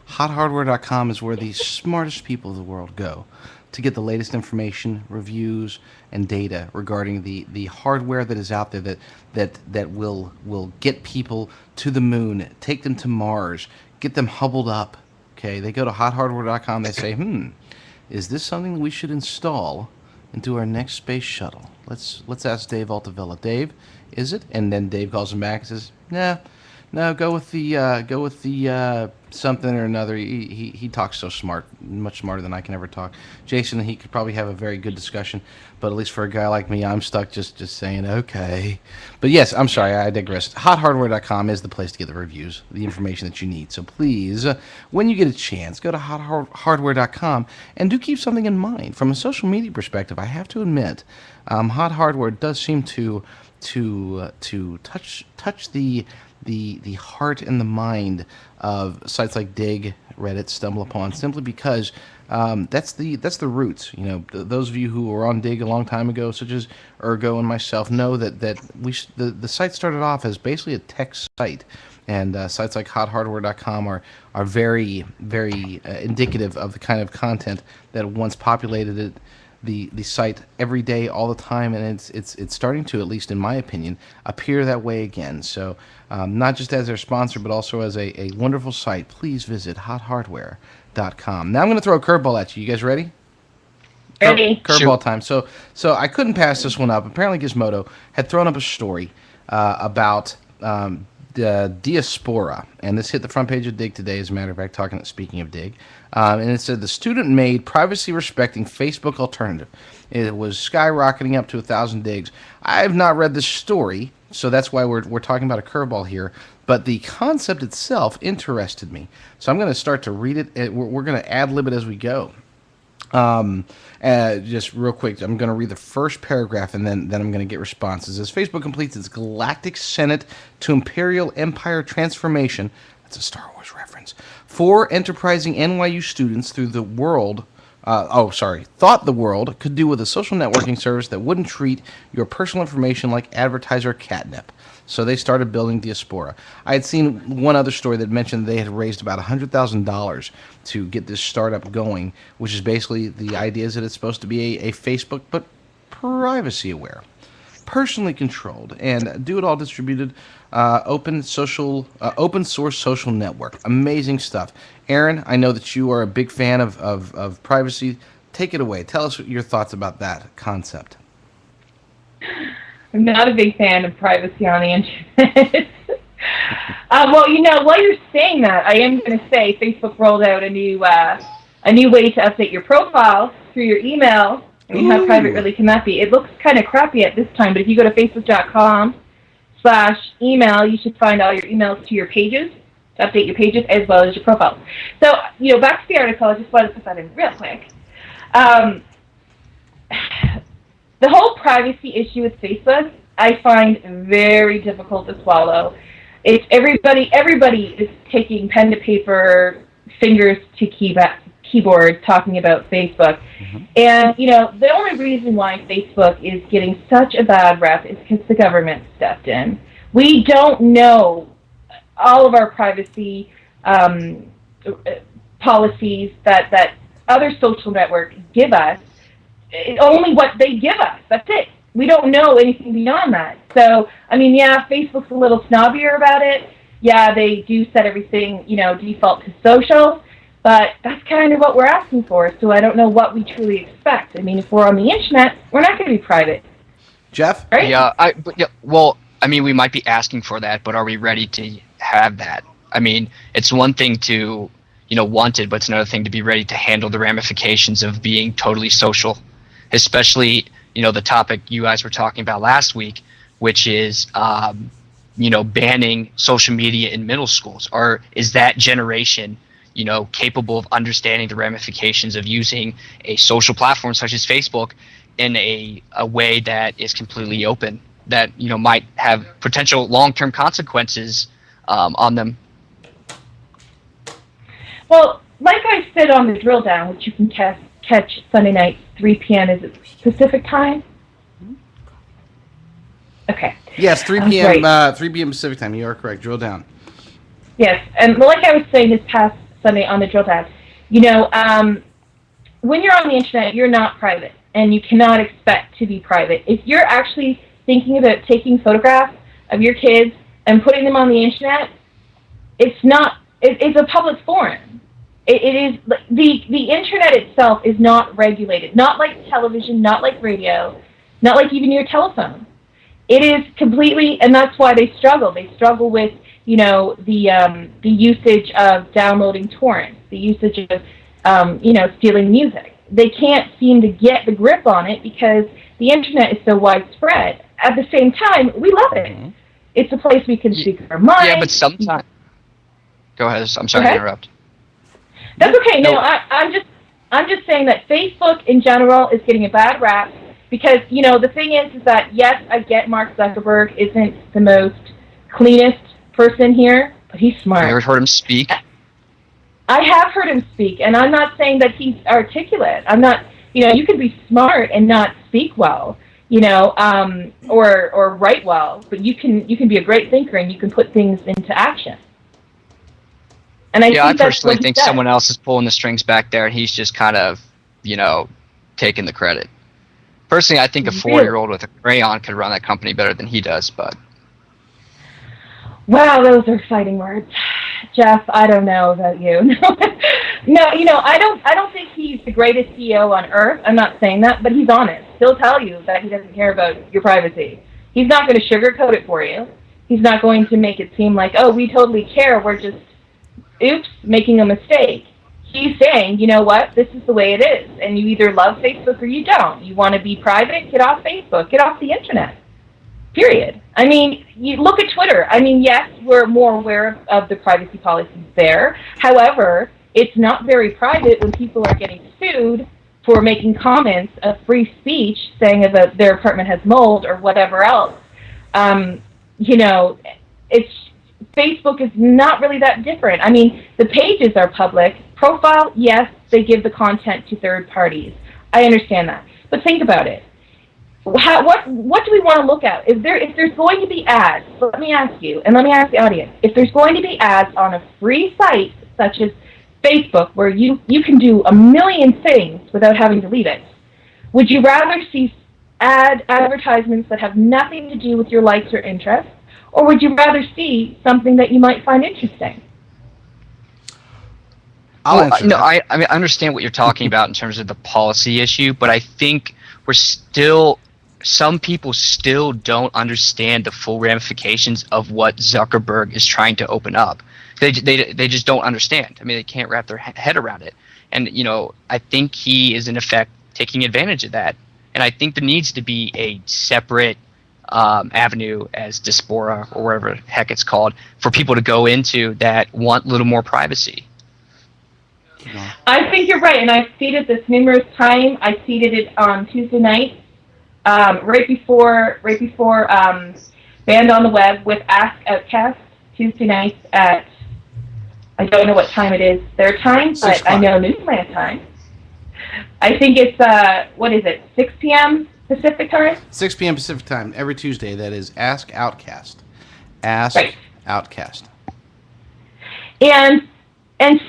S2: hothardware.com is where the smartest people of the world go to get the latest information, reviews, and data regarding the hardware that is out there that will get people to the moon, take them to Mars, get them hubbled up. Okay, they go to hothardware.com, they say, is this something that we should install into our next space shuttle? Let's ask Dave Altavella. Dave, is it? And then Dave calls him back and says, no, go with the something or another. He talks so smart, much smarter than I can ever talk. Jason, he could probably have a very good discussion, but at least for a guy like me, I'm stuck just saying okay. But yes, I'm sorry, I digress. Hothardware.com is the place to get the reviews, the information that you need. So please, when you get a chance, go to hothardware.com and do keep something in mind. From a social media perspective, I have to admit, Hot Hardware does seem to touch the the heart and the mind of sites like Dig, Reddit, StumbleUpon, simply because that's the roots. You know, those of you who were on Dig a long time ago, such as Ergo and myself, know that the site started off as basically a tech site. And sites like hothardware.com are very, very indicative of the kind of content that once populated the site every day, all the time, and it's starting to, at least in my opinion, appear that way again. So not just as their sponsor, but also as a wonderful site. Please visit hothardware.com. Now I'm going to throw a curveball at you. You guys ready?
S3: Ready.
S2: Curveball time. So I couldn't pass this one up. Apparently Gizmodo had thrown up a story about the diaspora, and this hit the front page of Dig today, as a matter of fact, speaking of Dig, and it said the student-made privacy-respecting Facebook alternative. It was skyrocketing up to 1,000 digs. I have not read this story, so that's why we're talking about a curveball here, but the concept itself interested me. So I'm going to start to read it. We're going to ad-lib it as we go. Just real quick, I'm going to read the first paragraph, and then I'm going to get responses. As Facebook completes its Galactic Senate to Imperial Empire transformation, that's a Star Wars reference, 4 enterprising NYU students thought the world could do with a social networking service that wouldn't treat your personal information like advertiser catnip. So they started building Diaspora. I had seen one other story that mentioned they had raised about $100,000 to get this startup going, which is basically the idea is that it's supposed to be a Facebook, but privacy aware, personally controlled, and do it all distributed, open source social network. Amazing stuff. Aaron, I know that you are a big fan of privacy. Take it away. Tell us your thoughts about that concept.
S3: I'm not a big fan of privacy on the internet. Well, while you're saying that, I am going to say Facebook rolled out a new way to update your profile through your email. I mean, how private really can that be? It looks kind of crappy at this time, but if you go to facebook.com/email, you should find all your emails to your pages, to update your pages, as well as your profiles. So, back to the article, I just wanted to put that in real quick. The whole privacy issue with Facebook, I find very difficult to swallow. It's everybody is taking pen to paper, fingers to keyboard, talking about Facebook. Mm-hmm. And, the only reason why Facebook is getting such a bad rep is because the government stepped in. We don't know all of our privacy policies that other social networks give us. Only what they give us. That's it. We don't know anything beyond that. So, Facebook's a little snobbier about it. Yeah, they do set everything, default to social. But that's kind of what we're asking for. So I don't know what we truly expect. If we're on the internet, we're not going to be private.
S2: Jeff?
S3: Right?
S4: Yeah. We might be asking for that, but are we ready to have that? It's one thing to, want it, but it's another thing to be ready to handle the ramifications of being totally social. Especially, the topic you guys were talking about last week, which is, banning social media in middle schools. Or is that generation, capable of understanding the ramifications of using a social platform such as Facebook in a way that is completely open, that, might have potential long-term consequences on them?
S3: Well, like I said on the drill down, which you can catch Sunday night, 3 p.m. Is it Pacific time? Okay.
S2: Yes, 3 p.m. 3 p.m. Pacific time. You are correct. Drill down.
S3: Yes, and like I was saying this past Sunday on the drill down, when you're on the internet, you're not private, and you cannot expect to be private. If you're actually thinking about taking photographs of your kids and putting them on the internet, it's a public forum. It is the internet itself is not regulated, not like television, not like radio, not like even your telephone. It is completely, and that's why they struggle. They struggle with the usage of downloading torrents, the usage of stealing music. They can't seem to get the grip on it because the internet is so widespread. At the same time, we love it. Mm-hmm. It's a place we can speak our mind.
S4: Yeah, but sometimes. Go ahead. I'm sorry to interrupt.
S3: That's okay. No, I'm just saying that Facebook in general is getting a bad rap because the thing is that yes, I get Mark Zuckerberg isn't the most cleanest person here, but he's smart.
S4: You ever heard him speak?
S3: I have heard him speak, and I'm not saying that he's articulate. I'm not, you can be smart and not speak well, or write well, but you can be a great thinker and you can put things into action. And
S4: I personally think someone else is pulling the strings back there, and he's just kind of, taking the credit. Personally, I think a 4-year-old with a crayon could run that company better than he does, but...
S3: Wow, those are exciting words. Jeff, I don't know about you. No, I don't think he's the greatest CEO on earth. I'm not saying that, but he's honest. He'll tell you that he doesn't care about your privacy. He's not going to sugarcoat it for you. He's not going to make it seem like, oh, we totally care, we're just, oops, making a mistake. He's saying, you know what, this is the way it is, and you either love Facebook or you don't. You want to be private, get off Facebook, get off the internet. Period. I mean, you look at Twitter. I mean, yes, we're more aware of the privacy policies there. However, it's not very private when people are getting sued for making comments of free speech, saying that their apartment has mold or whatever else. It's Facebook is not really that different. I mean, the pages are public. Profile, yes, they give the content to third parties. I understand that. But think about it. What do we want to look at? If there's going to be ads, let me ask you, and let me ask the audience, if there's going to be ads on a free site such as Facebook, where you can do a million things without having to leave it, would you rather see advertisements that have nothing to do with your likes or interests, or would you rather see something that you might find interesting?
S4: I understand what you're talking about in terms of the policy issue, but I think some people still don't understand the full ramifications of what Zuckerberg is trying to open up. They just don't understand. I mean, they can't wrap their head around it. And, I think he is, in effect, taking advantage of that. And I think there needs to be a separate avenue, as Diaspora, or whatever the heck it's called, for people to go into that want a little more privacy.
S3: I think you're right, and I've stated this numerous times. I stated it on Tuesday night, right before Banned on the Web with Ask Outcast, Tuesday nights at, I don't know what time it is their time, but I know Newsland time. I think it's, 6 p.m. Pacific time?
S2: 6 p.m. Pacific time, every Tuesday. That is Ask Outcast. Outcast.
S3: And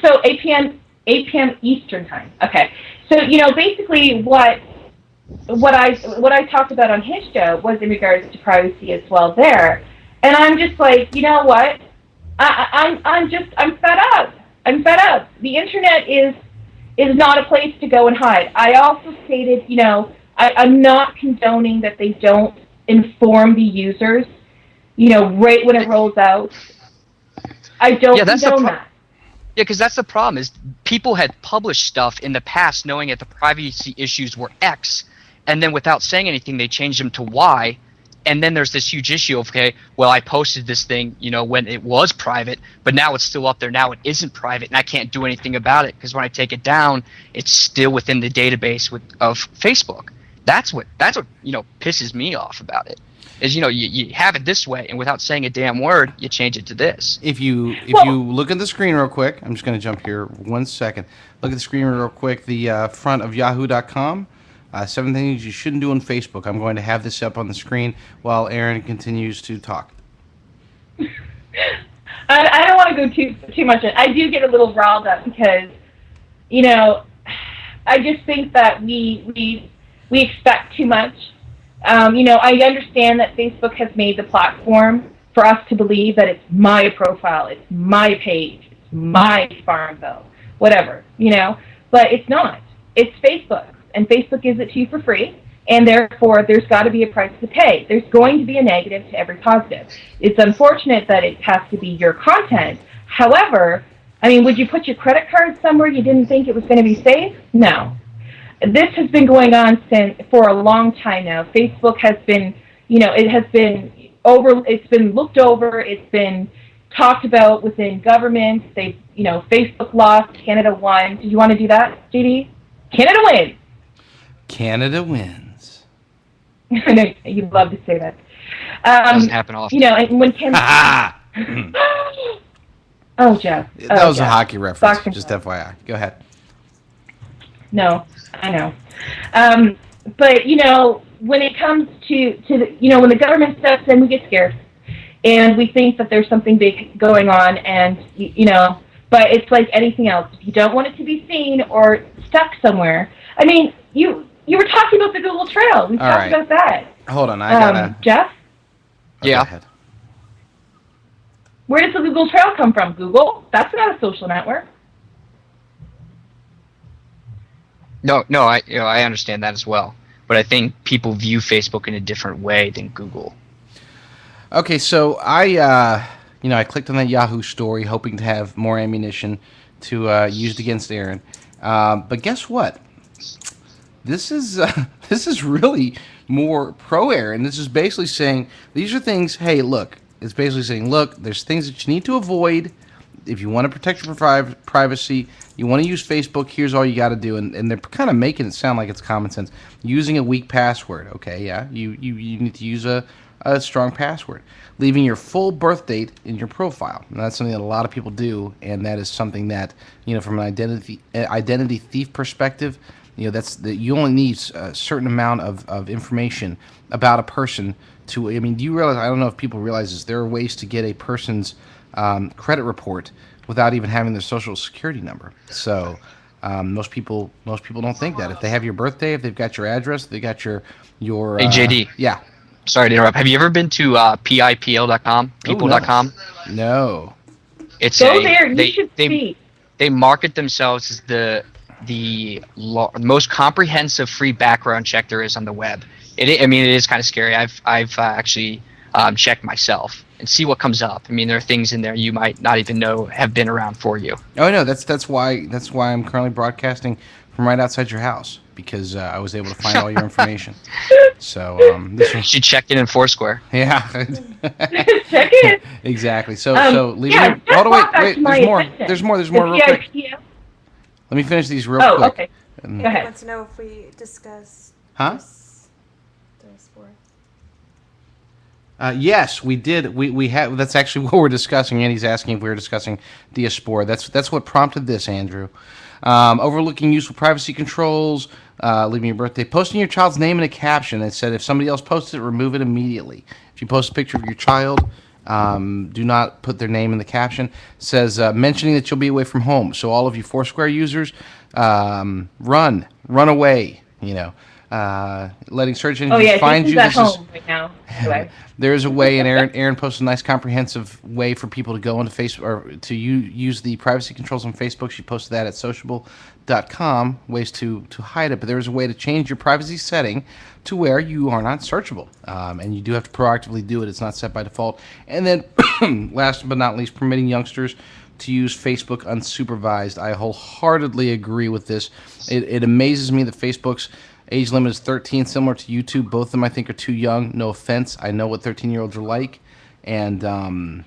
S3: so 8 p.m. Eastern time. Okay. So, basically what I talked about on his show was in regards to privacy as well there. And I'm just like, you know what? I'm fed up. I'm fed up. The internet is not a place to go and hide. I also stated, I'm not condoning that they don't inform the users, right when it rolls out. I don't condone that.
S4: Yeah, because that's the problem, is people had published stuff in the past knowing that the privacy issues were X, and then without saying anything, they changed them to Y, and then there's this huge issue of, okay, well, I posted this thing, when it was private, but now it's still up there. Now it isn't private, and I can't do anything about it, because when I take it down, it's still within the database of Facebook. That's what pisses me off about it. Is you have it this way, and without saying a damn word, you change it to this.
S2: If you look at the screen real quick, I'm just going to jump here 1 second. Look at the screen real quick. The front of Yahoo.com. 7 things you shouldn't do on Facebook. I'm going to have this up on the screen while Aaron continues to talk.
S3: I don't want to go too much in. I do get a little riled up because, I just think that we expect too much. I understand that Facebook has made the platform for us to believe that it's my profile, it's my page, it's my farm bill, whatever, but it's not. It's Facebook, and Facebook gives it to you for free, and therefore there's got to be a price to pay. There's going to be a negative to every positive. It's unfortunate that it has to be your content. However, would you put your credit card somewhere you didn't think it was going to be safe? No. This has been going on for a long time now. Facebook has been, it's been looked over, it's been talked about within governments. Facebook lost, Canada won. Do you want to do that, JD? Canada wins.
S2: Canada wins.
S3: I know you love to say that.
S4: Doesn't happen often.
S3: And when Canada, Oh, Jeff.
S2: That was a
S3: Jeff.
S2: hockey reference,
S3: Boxing
S2: just
S3: gloves.
S2: FYI. Go ahead.
S3: No, I know. But when it comes to the, when the government steps in, we get scared, and we think that there's something big going on, and but it's like anything else. If you don't want it to be seen or stuck somewhere, I mean, you were talking about the Google Trail. We talked about that.
S2: Hold on, I gotta.
S3: Jeff.
S2: Yeah. Go ahead.
S3: Where does the Google Trail come from? Google? That's not a social network.
S4: No, I understand that as well. But I think people view Facebook in a different way than Google.
S2: Okay, so I clicked on that Yahoo story, hoping to have more ammunition to use it against Aaron. But guess what? This is really more pro Aaron. This is basically saying these are things. Hey, look. It's basically saying, look, there's things that you need to avoid if you want to protect your privacy. You want to use Facebook. Here's all you got to do, and they're kind of making it sound like it's common sense. Using a weak password, okay? Yeah, you need to use a strong password. Leaving your full birth date in your profile. And that's something that a lot of people do, and that is something that from an identity thief perspective, you only need a certain amount of information about a person. Do you realize? I don't know if people realize this. There are ways to get a person's credit report without even having their social security number. So most people don't think that. If they have your birthday, if they've got your address, they got your
S4: Hey, JD.
S2: Yeah.
S4: Sorry to interrupt. Have you ever been to PIPL.com? People.com?
S2: No.
S4: It's
S3: Go there. You should see.
S4: They market themselves as the most comprehensive free background check there is on the web. It is kind of scary. I've actually checked myself and see what comes up. There are things in there you might not even know have been around for you.
S2: Oh no, that's why I'm currently broadcasting from right outside your house, because I was able to find all your information. So
S4: you should check in Foursquare.
S2: Yeah.
S3: Check it.
S2: Exactly. So leave it. Hold on, wait. There's more. There's more. Real quick. Let me finish these real quick.
S3: Okay. Go ahead.
S6: I want to know if we discuss.
S2: Huh? Yes, we did. We have. That's actually what we're discussing. Andy's asking if we were discussing Diaspora. That's what prompted this, Andrew. Overlooking useful privacy controls, leaving your birthday, posting your child's name in a caption. It said if somebody else posted it, remove it immediately. If you post a picture of your child, do not put their name in the caption. It says mentioning that you'll be away from home. So all of you Foursquare users, run away. Letting search engines find you.
S3: This home right now. Anyway.
S2: There is a way, and Aaron posted a nice comprehensive way for people to go into Facebook or to use the privacy controls on Facebook. She posted that at sociable.com, ways to hide it. But there is a way to change your privacy setting to where you are not searchable, and you do have to proactively do it. It's not set by default. And then, last but not least, permitting youngsters to use Facebook unsupervised. I wholeheartedly agree with this. It amazes me that Facebook's age limit is 13, similar to YouTube. Both of them, I think, are too young. No offense. I know what 13-year-olds are like. And, I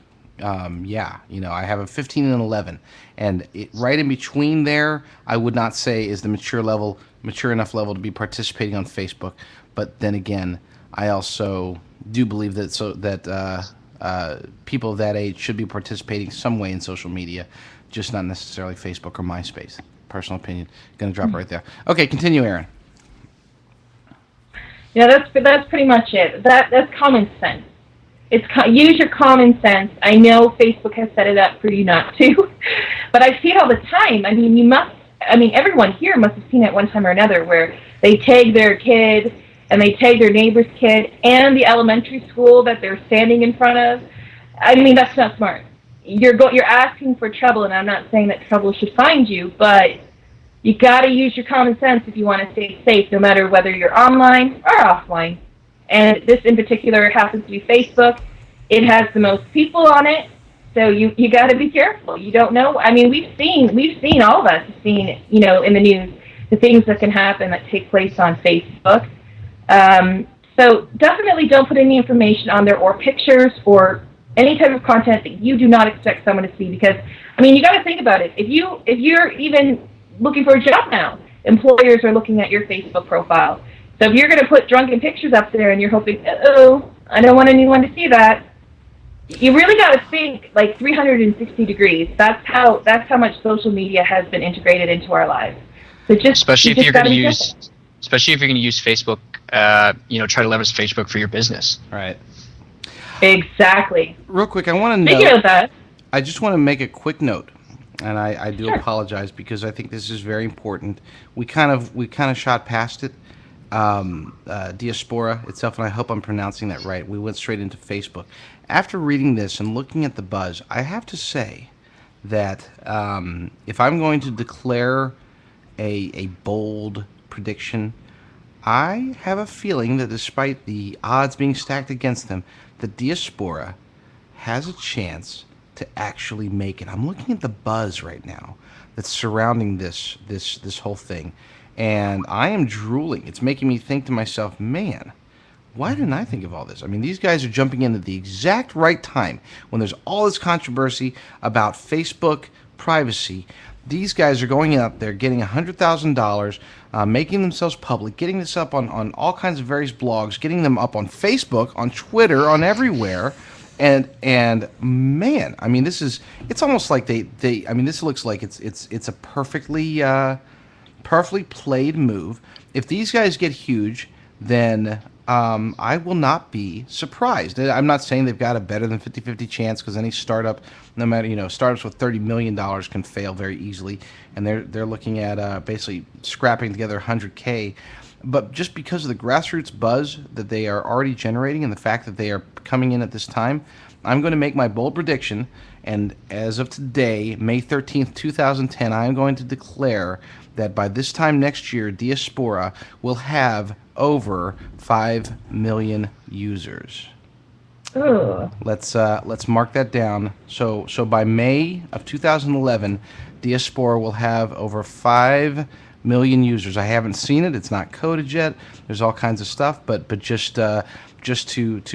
S2: have a 15 and 11. And right in between there, I would not say is the mature enough level to be participating on Facebook. But then again, I also do believe that people of that age should be participating some way in social media, just not necessarily Facebook or MySpace. Personal opinion. Going to drop right there. Okay, continue, Aaron.
S3: Yeah, that's pretty much it. That's common sense. Use your common sense. I know Facebook has set it up for you not to, but I see it all the time. Everyone here must have seen it one time or another where they tag their kid and they tag their neighbor's kid and the elementary school that they're standing in front of. That's not smart. You're asking for trouble, and I'm not saying that trouble should find you, but you got to use your common sense if you want to stay safe, no matter whether you're online or offline. And this in particular happens to be Facebook. It has the most people on it, so you got to be careful. You don't know. We've seen all of us have seen, in the news, the things that can happen that take place on Facebook. So definitely don't put any information on there or pictures or any type of content that you do not expect someone to see, because you got to think about it. If you're even looking for a job now, employers are looking at your Facebook profile. So if you're going to put drunken pictures up there and you're hoping, I don't want anyone to see that, You really got to think like 360 degrees. That's how much social media has been integrated into our lives. So
S4: Especially
S3: you
S4: if
S3: just
S4: you're
S3: got
S4: going
S3: to
S4: to
S3: be
S4: use,
S3: careful.
S4: especially if you're going to use Facebook. Try to leverage Facebook for your business.
S2: Right.
S3: Exactly.
S2: Real quick, I want to
S3: Speaking
S2: note.
S3: of that,
S2: I just want to make a quick note, and I do
S3: sure.
S2: apologize because I think this is very important. We kind of shot past it. Diaspora itself, and I hope I'm pronouncing that right. We went straight into Facebook. After reading this and looking at the buzz, I have to say that if I'm going to declare a bold prediction, I have a feeling that despite the odds being stacked against them, the Diaspora has a chance to actually make it. I'm looking at the buzz right now that's surrounding this whole thing, and I am drooling. It's making me think to myself, man, why didn't I think of all this? I mean, these guys are jumping in at the exact right time when there's all this controversy about Facebook privacy. These guys are going out there, getting $100,000, making themselves public, getting this up on all kinds of various blogs, getting them up on Facebook, on Twitter, on everywhere. And man, I mean, it's almost like they I mean, this looks like it's a perfectly played move. If these guys get huge, then I will not be surprised. I'm not saying they've got a better than 50-50 chance, because any startup, no matter, startups with $30 million can fail very easily, and they're looking at basically scrapping together 100K. But just because of the grassroots buzz that they are already generating and the fact that they are coming in at this time, I'm going to make my bold prediction. And as of today, May 13th, 2010, I am going to declare that by this time next year, Diaspora will have over 5 million users.
S3: Ooh.
S2: Let's mark that down. So by May of 2011, Diaspora will have over 5 million users. I haven't seen it. It's not coded yet. There's all kinds of stuff, but just to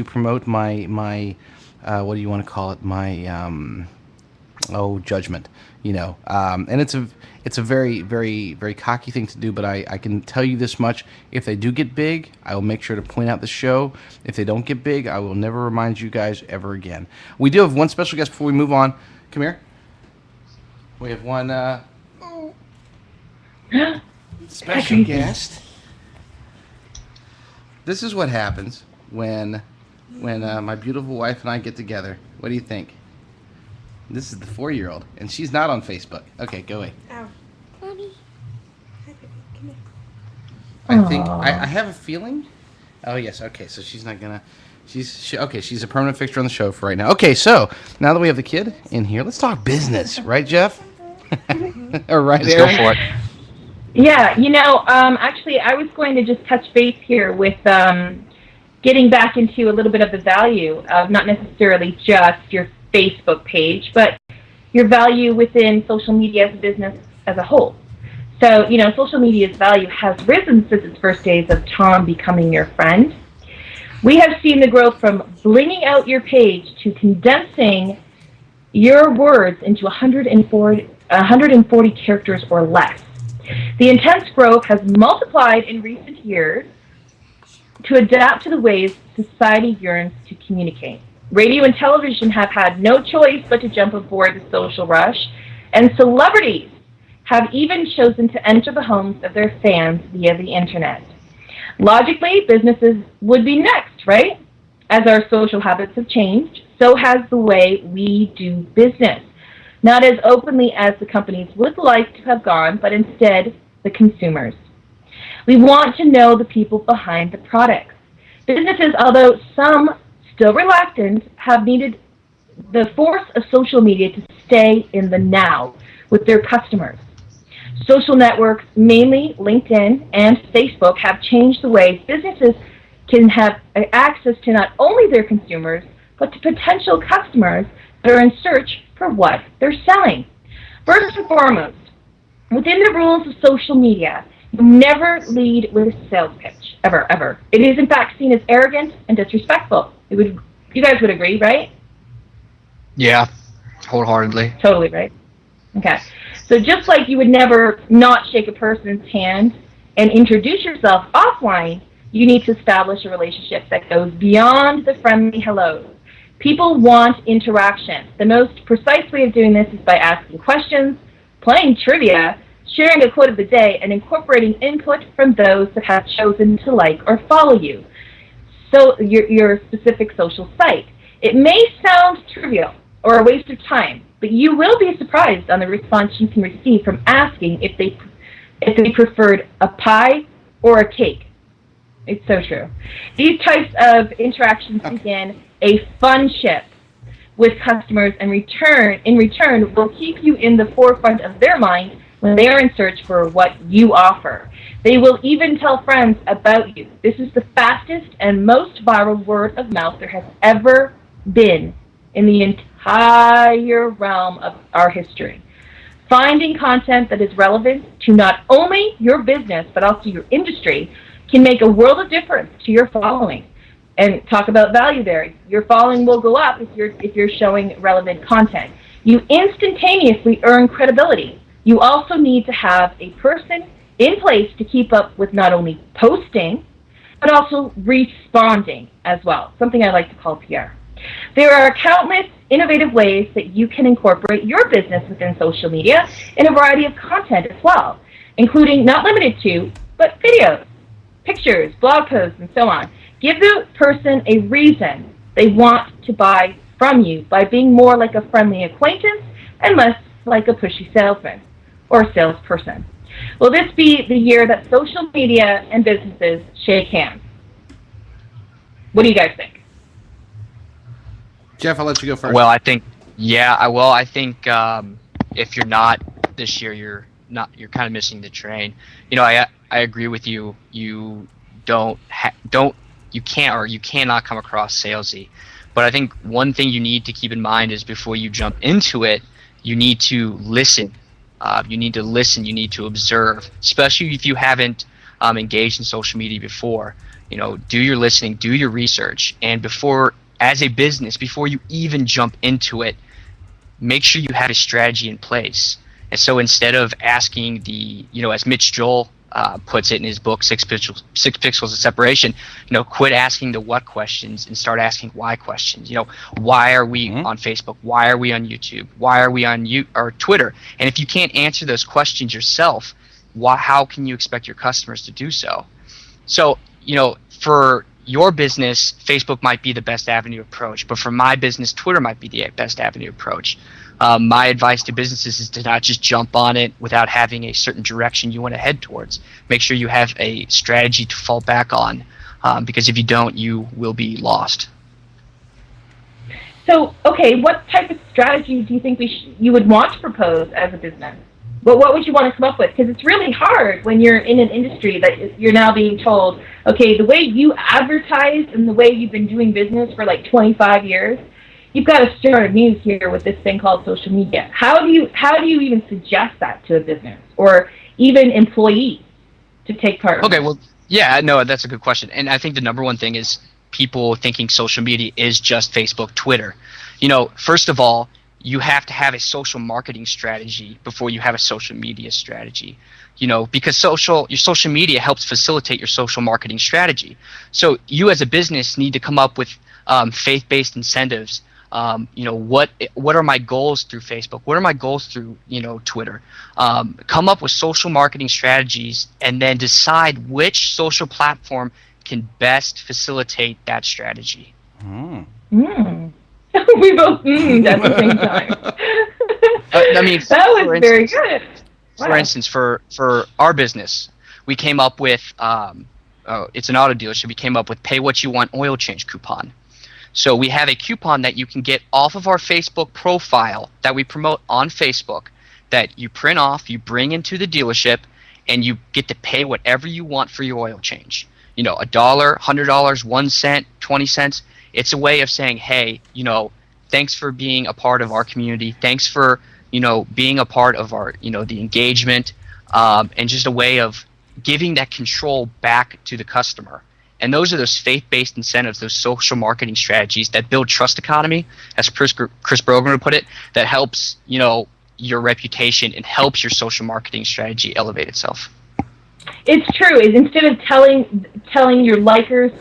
S2: promote my what do you want to call it? My judgment. And it's a very, very, very cocky thing to do, but I can tell you this much: if they do get big, I will make sure to point out the show. If they don't get big, I will never remind you guys ever again. We do have one special guest before we move on. Come here. We have one special guest. This is what happens when my beautiful wife and I get together. What do you think? This is the 4-year-old, and she's not on Facebook. Okay, go away.
S6: Ow. Mommy. Hi, baby. Come here.
S2: I think I have a feeling. Oh yes. Okay, so she's not gonna. She's a permanent fixture on the show for right now. Okay, so now that we have the kid in here, let's talk business, right, Jeff? All right,
S4: Let's go for it.
S3: Yeah, actually, I was going to just touch base here with getting back into a little bit of the value of not necessarily just your Facebook page, but your value within social media as a business as a whole. So, social media's value has risen since its first days of Tom becoming your friend. We have seen the growth from blinging out your page to condensing your words into 140 characters or less. The intense growth has multiplied in recent years to adapt to the ways society yearns to communicate. Radio and television have had no choice but to jump aboard the social rush, and celebrities have even chosen to enter the homes of their fans via the internet. Logically, businesses would be next, right? As our social habits have changed, so has the way we do business. Not as openly as the companies would like to have gone, but instead the consumers. We want to know the people behind the products. Businesses, although some still reluctant, have needed the force of social media to stay in the now with their customers. Social networks, mainly LinkedIn and Facebook, have changed the way businesses can have access to not only their consumers, but to potential customers that are in search for what they're selling. First and foremost, within the rules of social media, you never lead with a sales pitch, ever, ever. It is in fact seen as arrogant and disrespectful. You guys would agree, right?
S4: Yeah, wholeheartedly.
S3: Totally, right? Okay. So just like you would never not shake a person's hand and introduce yourself offline, you need to establish a relationship that goes beyond the friendly hellos. People want interaction. The most precise way of doing this is by asking questions, playing trivia, sharing a quote of the day, and incorporating input from those that have chosen to like or follow you. So your specific social site. It may sound trivial or a waste of time, but you will be surprised on the response you can receive from asking if they preferred a pie or a cake. It's so true. These types of interactions begin a funship with customers, and in return will keep you in the forefront of their mind when they are in search for what you offer. They will even tell friends about you. This is the fastest and most viral word of mouth there has ever been in the entire realm of our history. Finding content that is relevant to not only your business but also your industry can make a world of difference to your following. And talk about value there. Your following will go up if you're showing relevant content. You instantaneously earn credibility. You also need to have a person in place to keep up with not only posting, but also responding as well, something I like to call PR. There are countless innovative ways that you can incorporate your business within social media in a variety of content as well, including, not limited to, but videos, pictures, blog posts, and so on. Give the person a reason they want to buy from you by being more like a friendly acquaintance and less like a pushy salesman or salesperson. Will this be the year that social media and businesses shake hands? What do you guys think?
S2: Jeff, I'll let you go first.
S4: Well, I think if you're not this year, you're kind of missing the train. I agree with you. You cannot come across salesy. But I think one thing you need to keep in mind is before you jump into it, you need to listen. You need to observe, especially if you haven't engaged in social media before. Do your listening, do your research, and as a business, before you even jump into it, make sure you have a strategy in place. And so instead of asking as Mitch Joel puts it in his book, Six Pixels of Separation, quit asking the what questions and start asking why questions. Why are we on Facebook? Why are we on YouTube? Why are we on Twitter? And if you can't answer those questions yourself, how can you expect your customers to do so? So, for your business, Facebook might be the best avenue approach, but for my business, Twitter might be the best avenue approach. My advice to businesses is to not just jump on it without having a certain direction you want to head towards. Make sure you have a strategy to fall back on, because if you don't, you will be lost.
S3: So, okay, what type of strategy do you think you would want to propose as a business? What would you want to come up with? Because it's really hard when you're in an industry that you're now being told, okay, the way you advertise and the way you've been doing business for like 25 years, you've got to start anew here with this thing called social media. How do you even suggest that to a business or even employees to take part?
S4: Okay, well, yeah, no, that's a good question. And I think the number one thing is people thinking social media is just Facebook, Twitter. First of all, you have to have a social marketing strategy before you have a social media strategy. Because your social media helps facilitate your social marketing strategy. So you as a business need to come up with faith-based incentives. What are my goals through Facebook? What are my goals through Twitter? Come up with social marketing strategies and then decide which social platform can best facilitate that strategy.
S3: We both at the same time. That was very good.
S4: For instance, for our business, we came up with it's an auto dealership. We came up with pay what you want oil change coupon. So we have a coupon that you can get off of our Facebook profile that we promote on Facebook, that you print off, you bring into the dealership, and you get to pay whatever you want for your oil change. $1, $100, 1 cent, 20 cents. It's a way of saying, hey, thanks for being a part of our community. Thanks for, being a part of our, the engagement, and just a way of giving that control back to the customer. And those are those faith-based incentives, those social marketing strategies that build trust economy, as Chris Brogan would put it, that helps, your reputation and helps your social marketing strategy elevate itself.
S3: It's true. Instead of telling your likers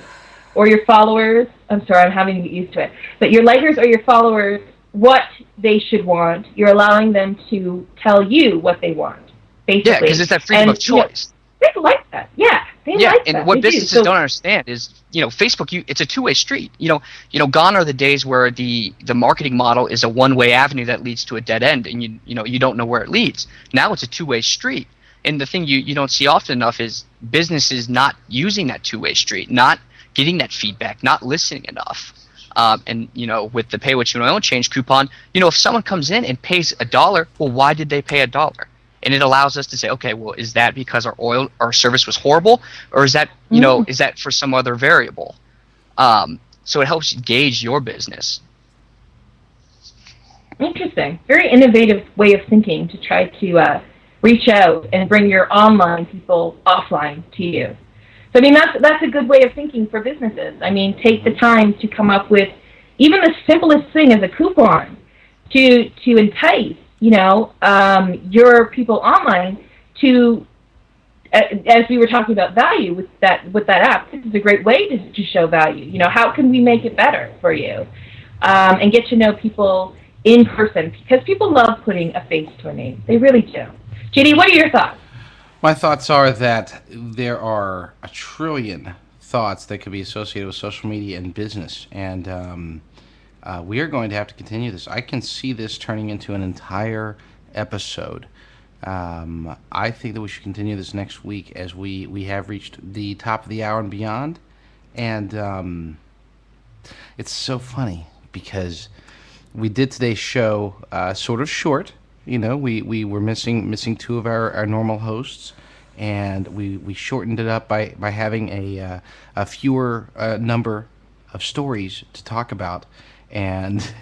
S3: or your followers I'm sorry, I'm having to get used to it. But your likers or your followers what they should want. You're allowing them to tell you what they want, basically.
S4: Yeah, because it's that freedom of choice.
S3: They like that. Yeah, they like that.
S4: And what
S3: they
S4: businesses don't understand is, Facebook, it's a two-way street. Gone are the days where the marketing model is a one-way avenue that leads to a dead end, and you don't know where it leads. Now it's a two-way street. And the thing you don't see often enough is businesses not using that two-way street, not getting that feedback, not listening enough. And with the pay what you want change coupon, if someone comes in and pays $1, well, why did they pay $1? And it allows us to say, okay, well, is that because our service was horrible, or is that is that for some other variable? So it helps you gauge your business.
S3: Interesting. Very innovative way of thinking to try to reach out and bring your online people offline to you. So, I mean, that's a good way of thinking for businesses. I mean, take the time to come up with even the simplest thing as a coupon to entice, your people online to, as we were talking about value with that app. This is a great way to show value. How can we make it better for you, and get to know people in person, because people love putting a face to a name. They really do. JD, what are your thoughts?
S2: My thoughts are that there are a trillion thoughts that could be associated with social media and business, and we are going to have to continue this. I can see this turning into an entire episode. I think that we should continue this next week, as we have reached the top of the hour and beyond, and it's so funny because we did today's show sort of short. We were missing two of our normal hosts, and we shortened it up by having a fewer number of stories to talk about, and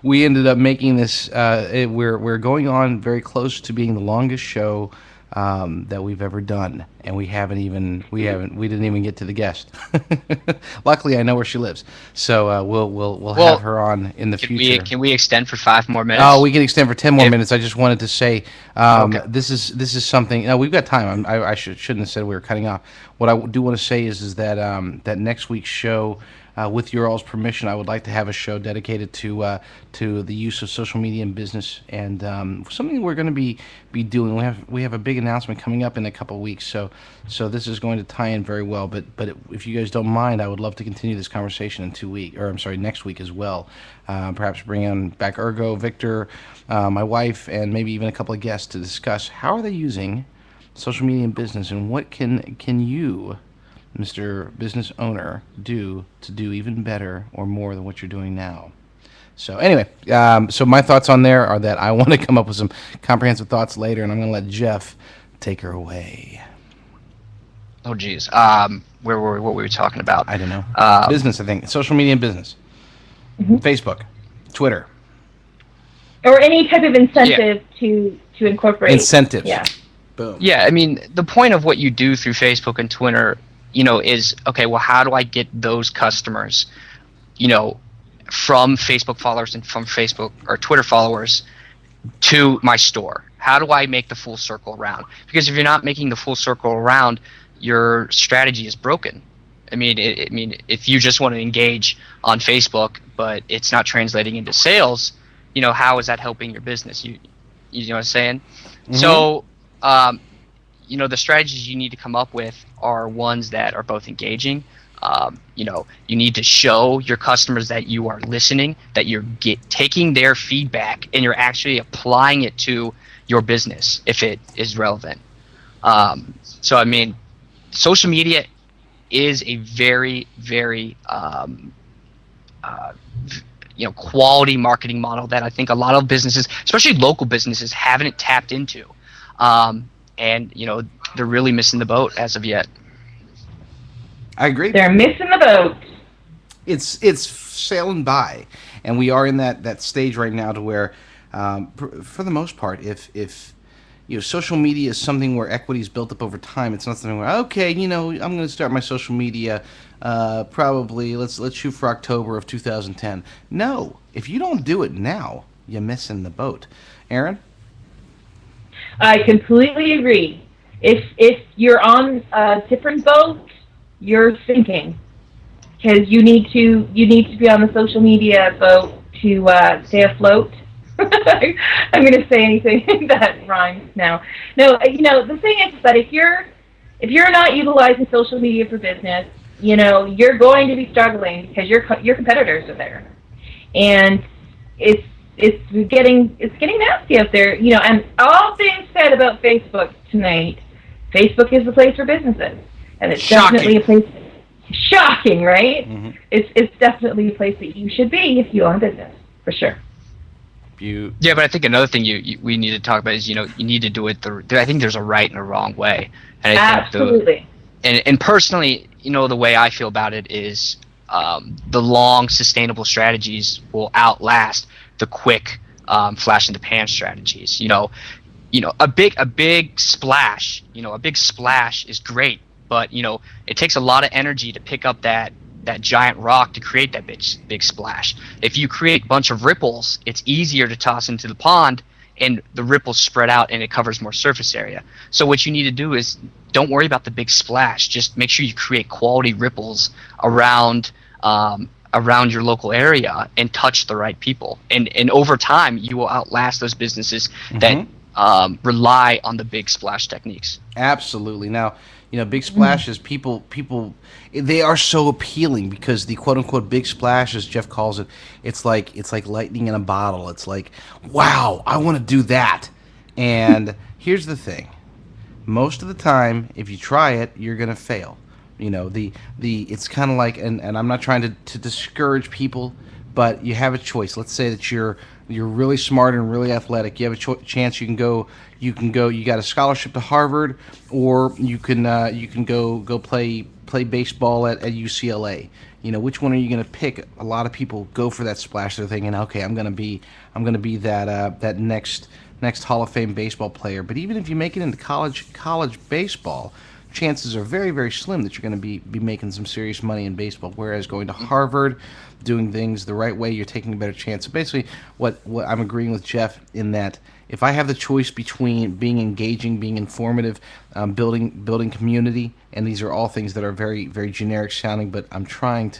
S2: we ended up making this. We're going on very close to being the longest show that we've ever done, and we didn't even get to the guest. Luckily, I know where she lives, so we'll have her on in the future.
S4: Can we extend for 5 more minutes?
S2: Oh, we can extend for 10 more minutes. I just wanted to say, okay. This is something. No, we've got time. I shouldn't have said we were cutting off. What I do want to say is that that next week's show, with your all's permission, I would like to have a show dedicated to the use of social media in business, and something we're going to be doing. We have a big announcement coming up in a couple of weeks, so this is going to tie in very well. But if you guys don't mind, I would love to continue this conversation next week as well. Perhaps bring on back Ergo, Victor, my wife, and maybe even a couple of guests to discuss how are they using social media in business, and what can you, Mr. Business Owner, do to do even better or more than what you're doing now. So anyway, so my thoughts on there are that I want to come up with some comprehensive thoughts later, and I'm going to let Jeff take her away.
S4: Oh, geez. Where were we? What were we talking about?
S2: I don't know. Business, I think. Social media and business. Mm-hmm. Facebook, Twitter.
S3: Or any type of incentive to incorporate.
S2: Incentives.
S3: Yeah.
S2: Boom.
S4: Yeah, I mean, the point of what you do through Facebook and Twitter, is, okay, well, how do I get those customers, from Facebook followers and from Facebook or Twitter followers to my store? How do I make the full circle around? Because if you're not making the full circle around, your strategy is broken. I mean, if you just want to engage on Facebook, but it's not translating into sales, how is that helping your business? You know what I'm saying? Mm-hmm. So, the strategies you need to come up with are ones that are both engaging. You need to show your customers that you are listening, that you're taking their feedback and you're actually applying it to your business if it is relevant. So, I mean, social media is a very, very quality marketing model that I think a lot of businesses, especially local businesses, haven't tapped into. And they're really missing the boat as of yet.
S2: I agree.
S3: They're missing the boat.
S2: It's sailing by, and we are in that stage right now to where, for the most part, if social media is something where equity is built up over time. It's not something where, okay, I'm going to start my social media. Probably let's shoot for October of 2010. No, if you don't do it now, you're missing the boat. Aaron?
S3: I completely agree. If you're on a different boat, you're sinking. because you need to be on the social media boat to stay afloat. I'm going to say anything that rhymes now. No, the thing is that if you're not utilizing social media for business, you're going to be struggling because your competitors are there, and it's getting nasty out there. And all things said about Facebook tonight, Facebook is the place for businesses, and it's definitely a place. Shocking, right?
S2: Mm-hmm.
S3: It's definitely a place that you should be if you own a business, for sure.
S4: Yeah, but I think another thing we need to talk about is you need to do it. I think there's a right and a wrong way, and I
S3: Absolutely.
S4: think and personally, the way I feel about it is the long sustainable strategies will outlast the quick flash in the pan strategies. A big splash. A big splash is great, but it takes a lot of energy to pick up that giant rock to create that big splash. If you create a bunch of ripples, it's easier to toss into the pond, and the ripples spread out and it covers more surface area. So what you need to do is don't worry about the big splash. Just make sure you create quality ripples around your local area and touch the right people. And over time, you will outlast those businesses that rely on the big splash techniques.
S2: Absolutely. Now, big splashes, people, they are so appealing because the quote unquote big splash, as Jeff calls it, it's like lightning in a bottle. It's like, wow, I want to do that. And here's the thing. Most of the time, if you try it, you're going to fail. It's kind of like, and I'm not trying to discourage people, but you have a choice. Let's say that you're really smart and really athletic. You have a chance. You got a scholarship to Harvard, or you can go play baseball at UCLA. Which one are you going to pick? A lot of people go for that splash. They're thinking, okay, I'm going to be that next Hall of Fame baseball player. But even if you make it into college baseball, chances are very, very slim that you're going to be making some serious money in baseball. Whereas going to Harvard, doing things the right way, you're taking a better chance. So basically, what I'm agreeing with Jeff in that if I have the choice between being engaging, being informative, building community, and these are all things that are very, very generic sounding, but I'm trying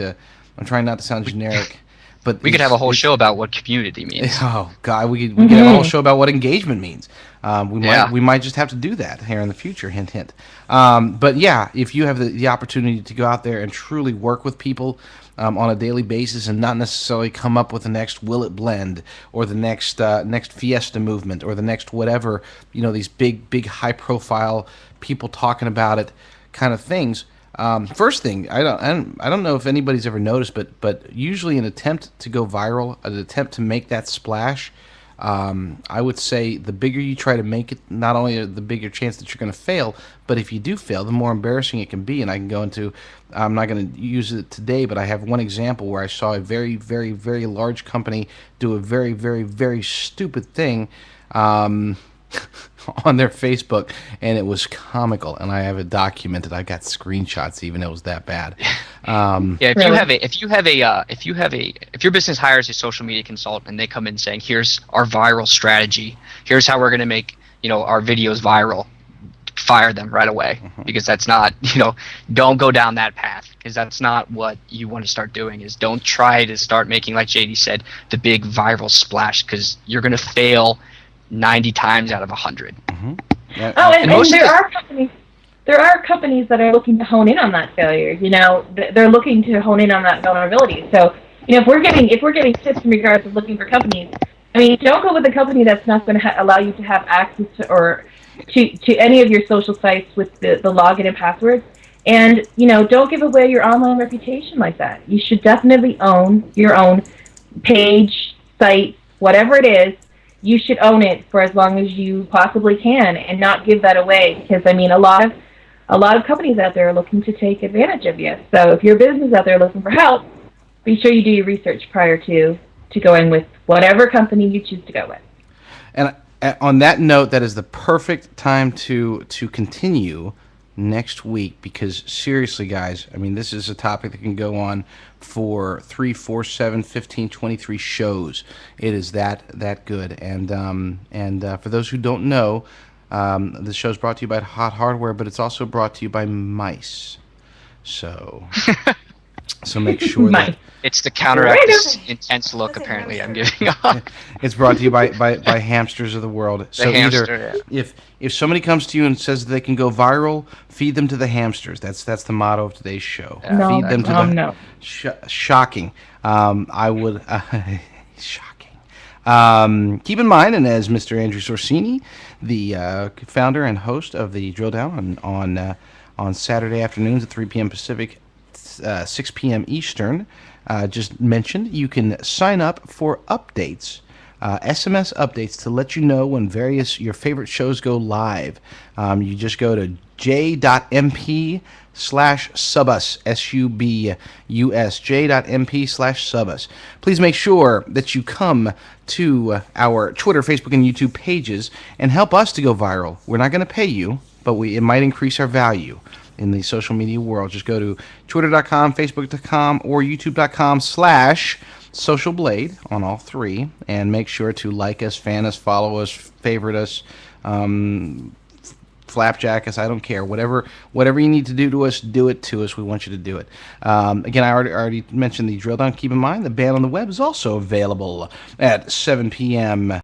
S2: not to sound generic. But
S4: we could have a whole show about what community means.
S2: Oh God, we could have a whole show about what engagement means. We might just have to do that here in the future. Hint, hint. But yeah, if you have the opportunity to go out there and truly work with people on a daily basis, and not necessarily come up with the next Will It Blend or the next Fiesta movement or the next whatever, these big high profile people talking about it kind of things. First thing, I don't know if anybody's ever noticed, but usually an attempt to go viral, an attempt to make that splash, I would say the bigger you try to make it, not only the bigger chance that you're going to fail, but if you do fail, the more embarrassing it can be. And I can go into, I'm not going to use it today, but I have one example where I saw a very, very, very large company do a very, very, very stupid thing on their Facebook, and it was comical, and I have it documented. I got screenshots even. It was that bad.
S4: If your business hires a social media consultant and they come in saying, here's our viral strategy, here's how we're going to make our videos viral, fire them right away, because that's not, don't go down that path, because that's not what you want to start doing. Is don't try to start making, like JD said, the big viral splash, because you're going to fail 90 times out of 100.
S3: There are companies that are looking to hone in on that failure. They're looking to hone in on that vulnerability. So, if we're getting tips in regards to looking for companies, don't go with a company that's not going to allow you to have access to any of your social sites with the login and passwords. And don't give away your online reputation like that. You should definitely own your own page, site, whatever it is. You should own it for as long as you possibly can, and not give that away, because a lot of companies out there are looking to take advantage of you. So if your business out there looking for help, be sure you do your research prior to going with whatever company you choose to go with.
S2: And on that note, that is the perfect time to continue next week, because seriously, guys, this is a topic that can go on for 3, 4, 7, 15, 23 shows. It is that good. And for those who don't know, the show's brought to you by Hot Hardware, but it's also brought to you by mice. So So make sure
S3: Mine.
S2: that
S4: It's to counteract
S3: Right
S4: this
S6: over.
S4: intense look.
S6: That's a
S4: Apparently, I'm
S6: hamster.
S4: giving off.
S2: it's brought to you by hamsters of the world. So
S4: hamster,
S2: either if somebody comes to you and says they can go viral, feed them to the hamsters. That's the motto of today's show.
S4: Yeah,
S2: Feed them to the
S3: no.
S2: shocking. I would shocking. Keep in mind, and as Mr. Andrew Sorsini, the founder and host of the Drill Down on Saturday afternoons at 3 p.m. Pacific, 6 p.m. Eastern, just mentioned, you can sign up for updates, SMS updates to let you know when your favorite shows go live. You just go to j.mp/subus, S-U-B-U-S, j.mp/subus. Please make sure that you come to our Twitter, Facebook, and YouTube pages and help us to go viral. We're not going to pay you, but it might increase our value in the social media world. Just go to twitter.com, facebook.com, or youtube.com/socialblade on all three, and make sure to like us, fan us, follow us, favorite us, flapjack us. I don't care. Whatever you need to do to us, do it to us. We want you to do it. Again, I already mentioned the Drill Down. Keep in mind, the band on the web is also available at 7 p.m.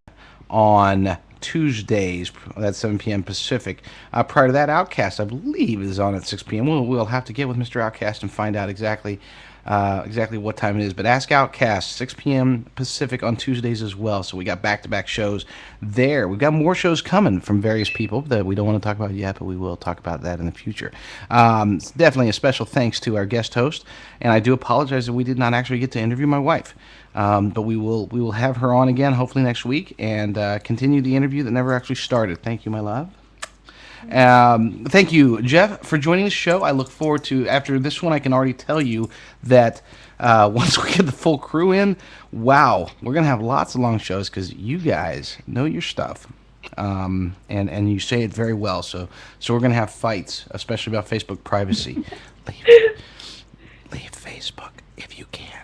S2: on Tuesdays. That's 7 p.m. Pacific. Prior to that, Outcast, I believe, is on at 6 p.m. We'll have to get with Mr. Outcast and find out exactly what time it is. But ask Outcast, 6 p.m. Pacific on Tuesdays as well. So we got back-to-back shows there. We've got more shows coming from various people that we don't want to talk about yet, but we will talk about that in the future. It's definitely a special thanks to our guest host, and I do apologize that we did not actually get to interview my wife. But we will have her on again, hopefully next week, and continue the interview that never actually started. Thank you, my love. Thank you, Jeff, for joining the show. I look forward to, after this one, I can already tell you that once we get the full crew in, wow, we're going to have lots of long shows because you guys know your stuff. And you say it very well. So we're going to have fights, especially about Facebook privacy. Leave Facebook if you can.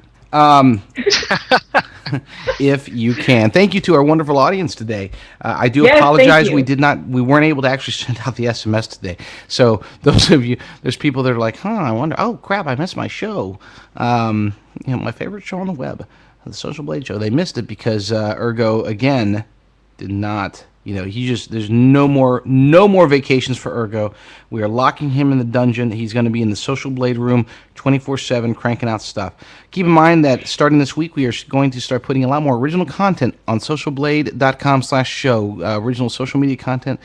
S2: If you can. Thank you to our wonderful audience today. I do apologize. We weren't able to actually send out the SMS today. So those of you, there's people that are like, I wonder, oh crap, I missed my show. My favorite show on the web, the Social Blade Show. They missed it because Ergo again did not. There's no more vacations for Ergo. We are locking him in the dungeon. He's going to be in the Social Blade room 24/7, cranking out stuff. Keep in mind that starting this week, we are going to start putting a lot more original content on socialblade.com/show. Original social media content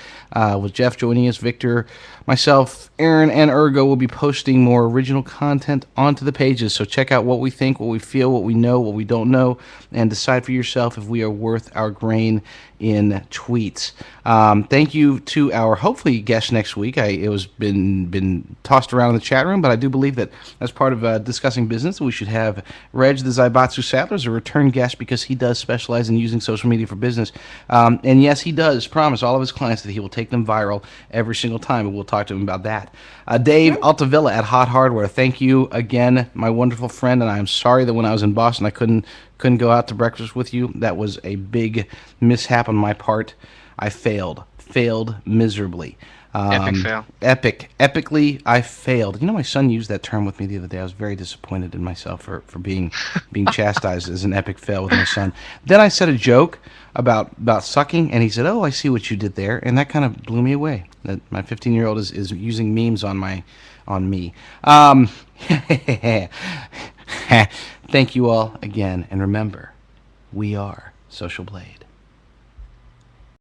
S2: with Jeff joining us, Victor, myself, Aaron, and Ergo will be posting more original content onto the pages. So check out what we think, what we feel, what we know, what we don't know, and decide for yourself if we are worth our grain in tweets. Thank you to our hopefully guest next week. It was been tossed around in the chat room, but I do believe that as part of discussing business, we should have Reg the Zaibatsu Saddler as a return guest because he does specialize in using social media for business. And yes, he does promise all of his clients that he will take them viral every single time, and we'll talk to him about that. Dave Altavilla at Hot Hardware, thank you again, my wonderful friend, and I am sorry that when I was in Boston I couldn't go out to breakfast with you. That was a big mishap on my part. I failed miserably.
S4: Epic fail.
S2: Epically, I failed. My son used that term with me the other day. I was very disappointed in myself for being chastised as an epic fail with my son. Then I said a joke about sucking, and he said, "Oh, I see what you did there," and that kind of blew me away. That my 15-year-old is using memes on me. Thank you all again, and remember, we are Social Blade.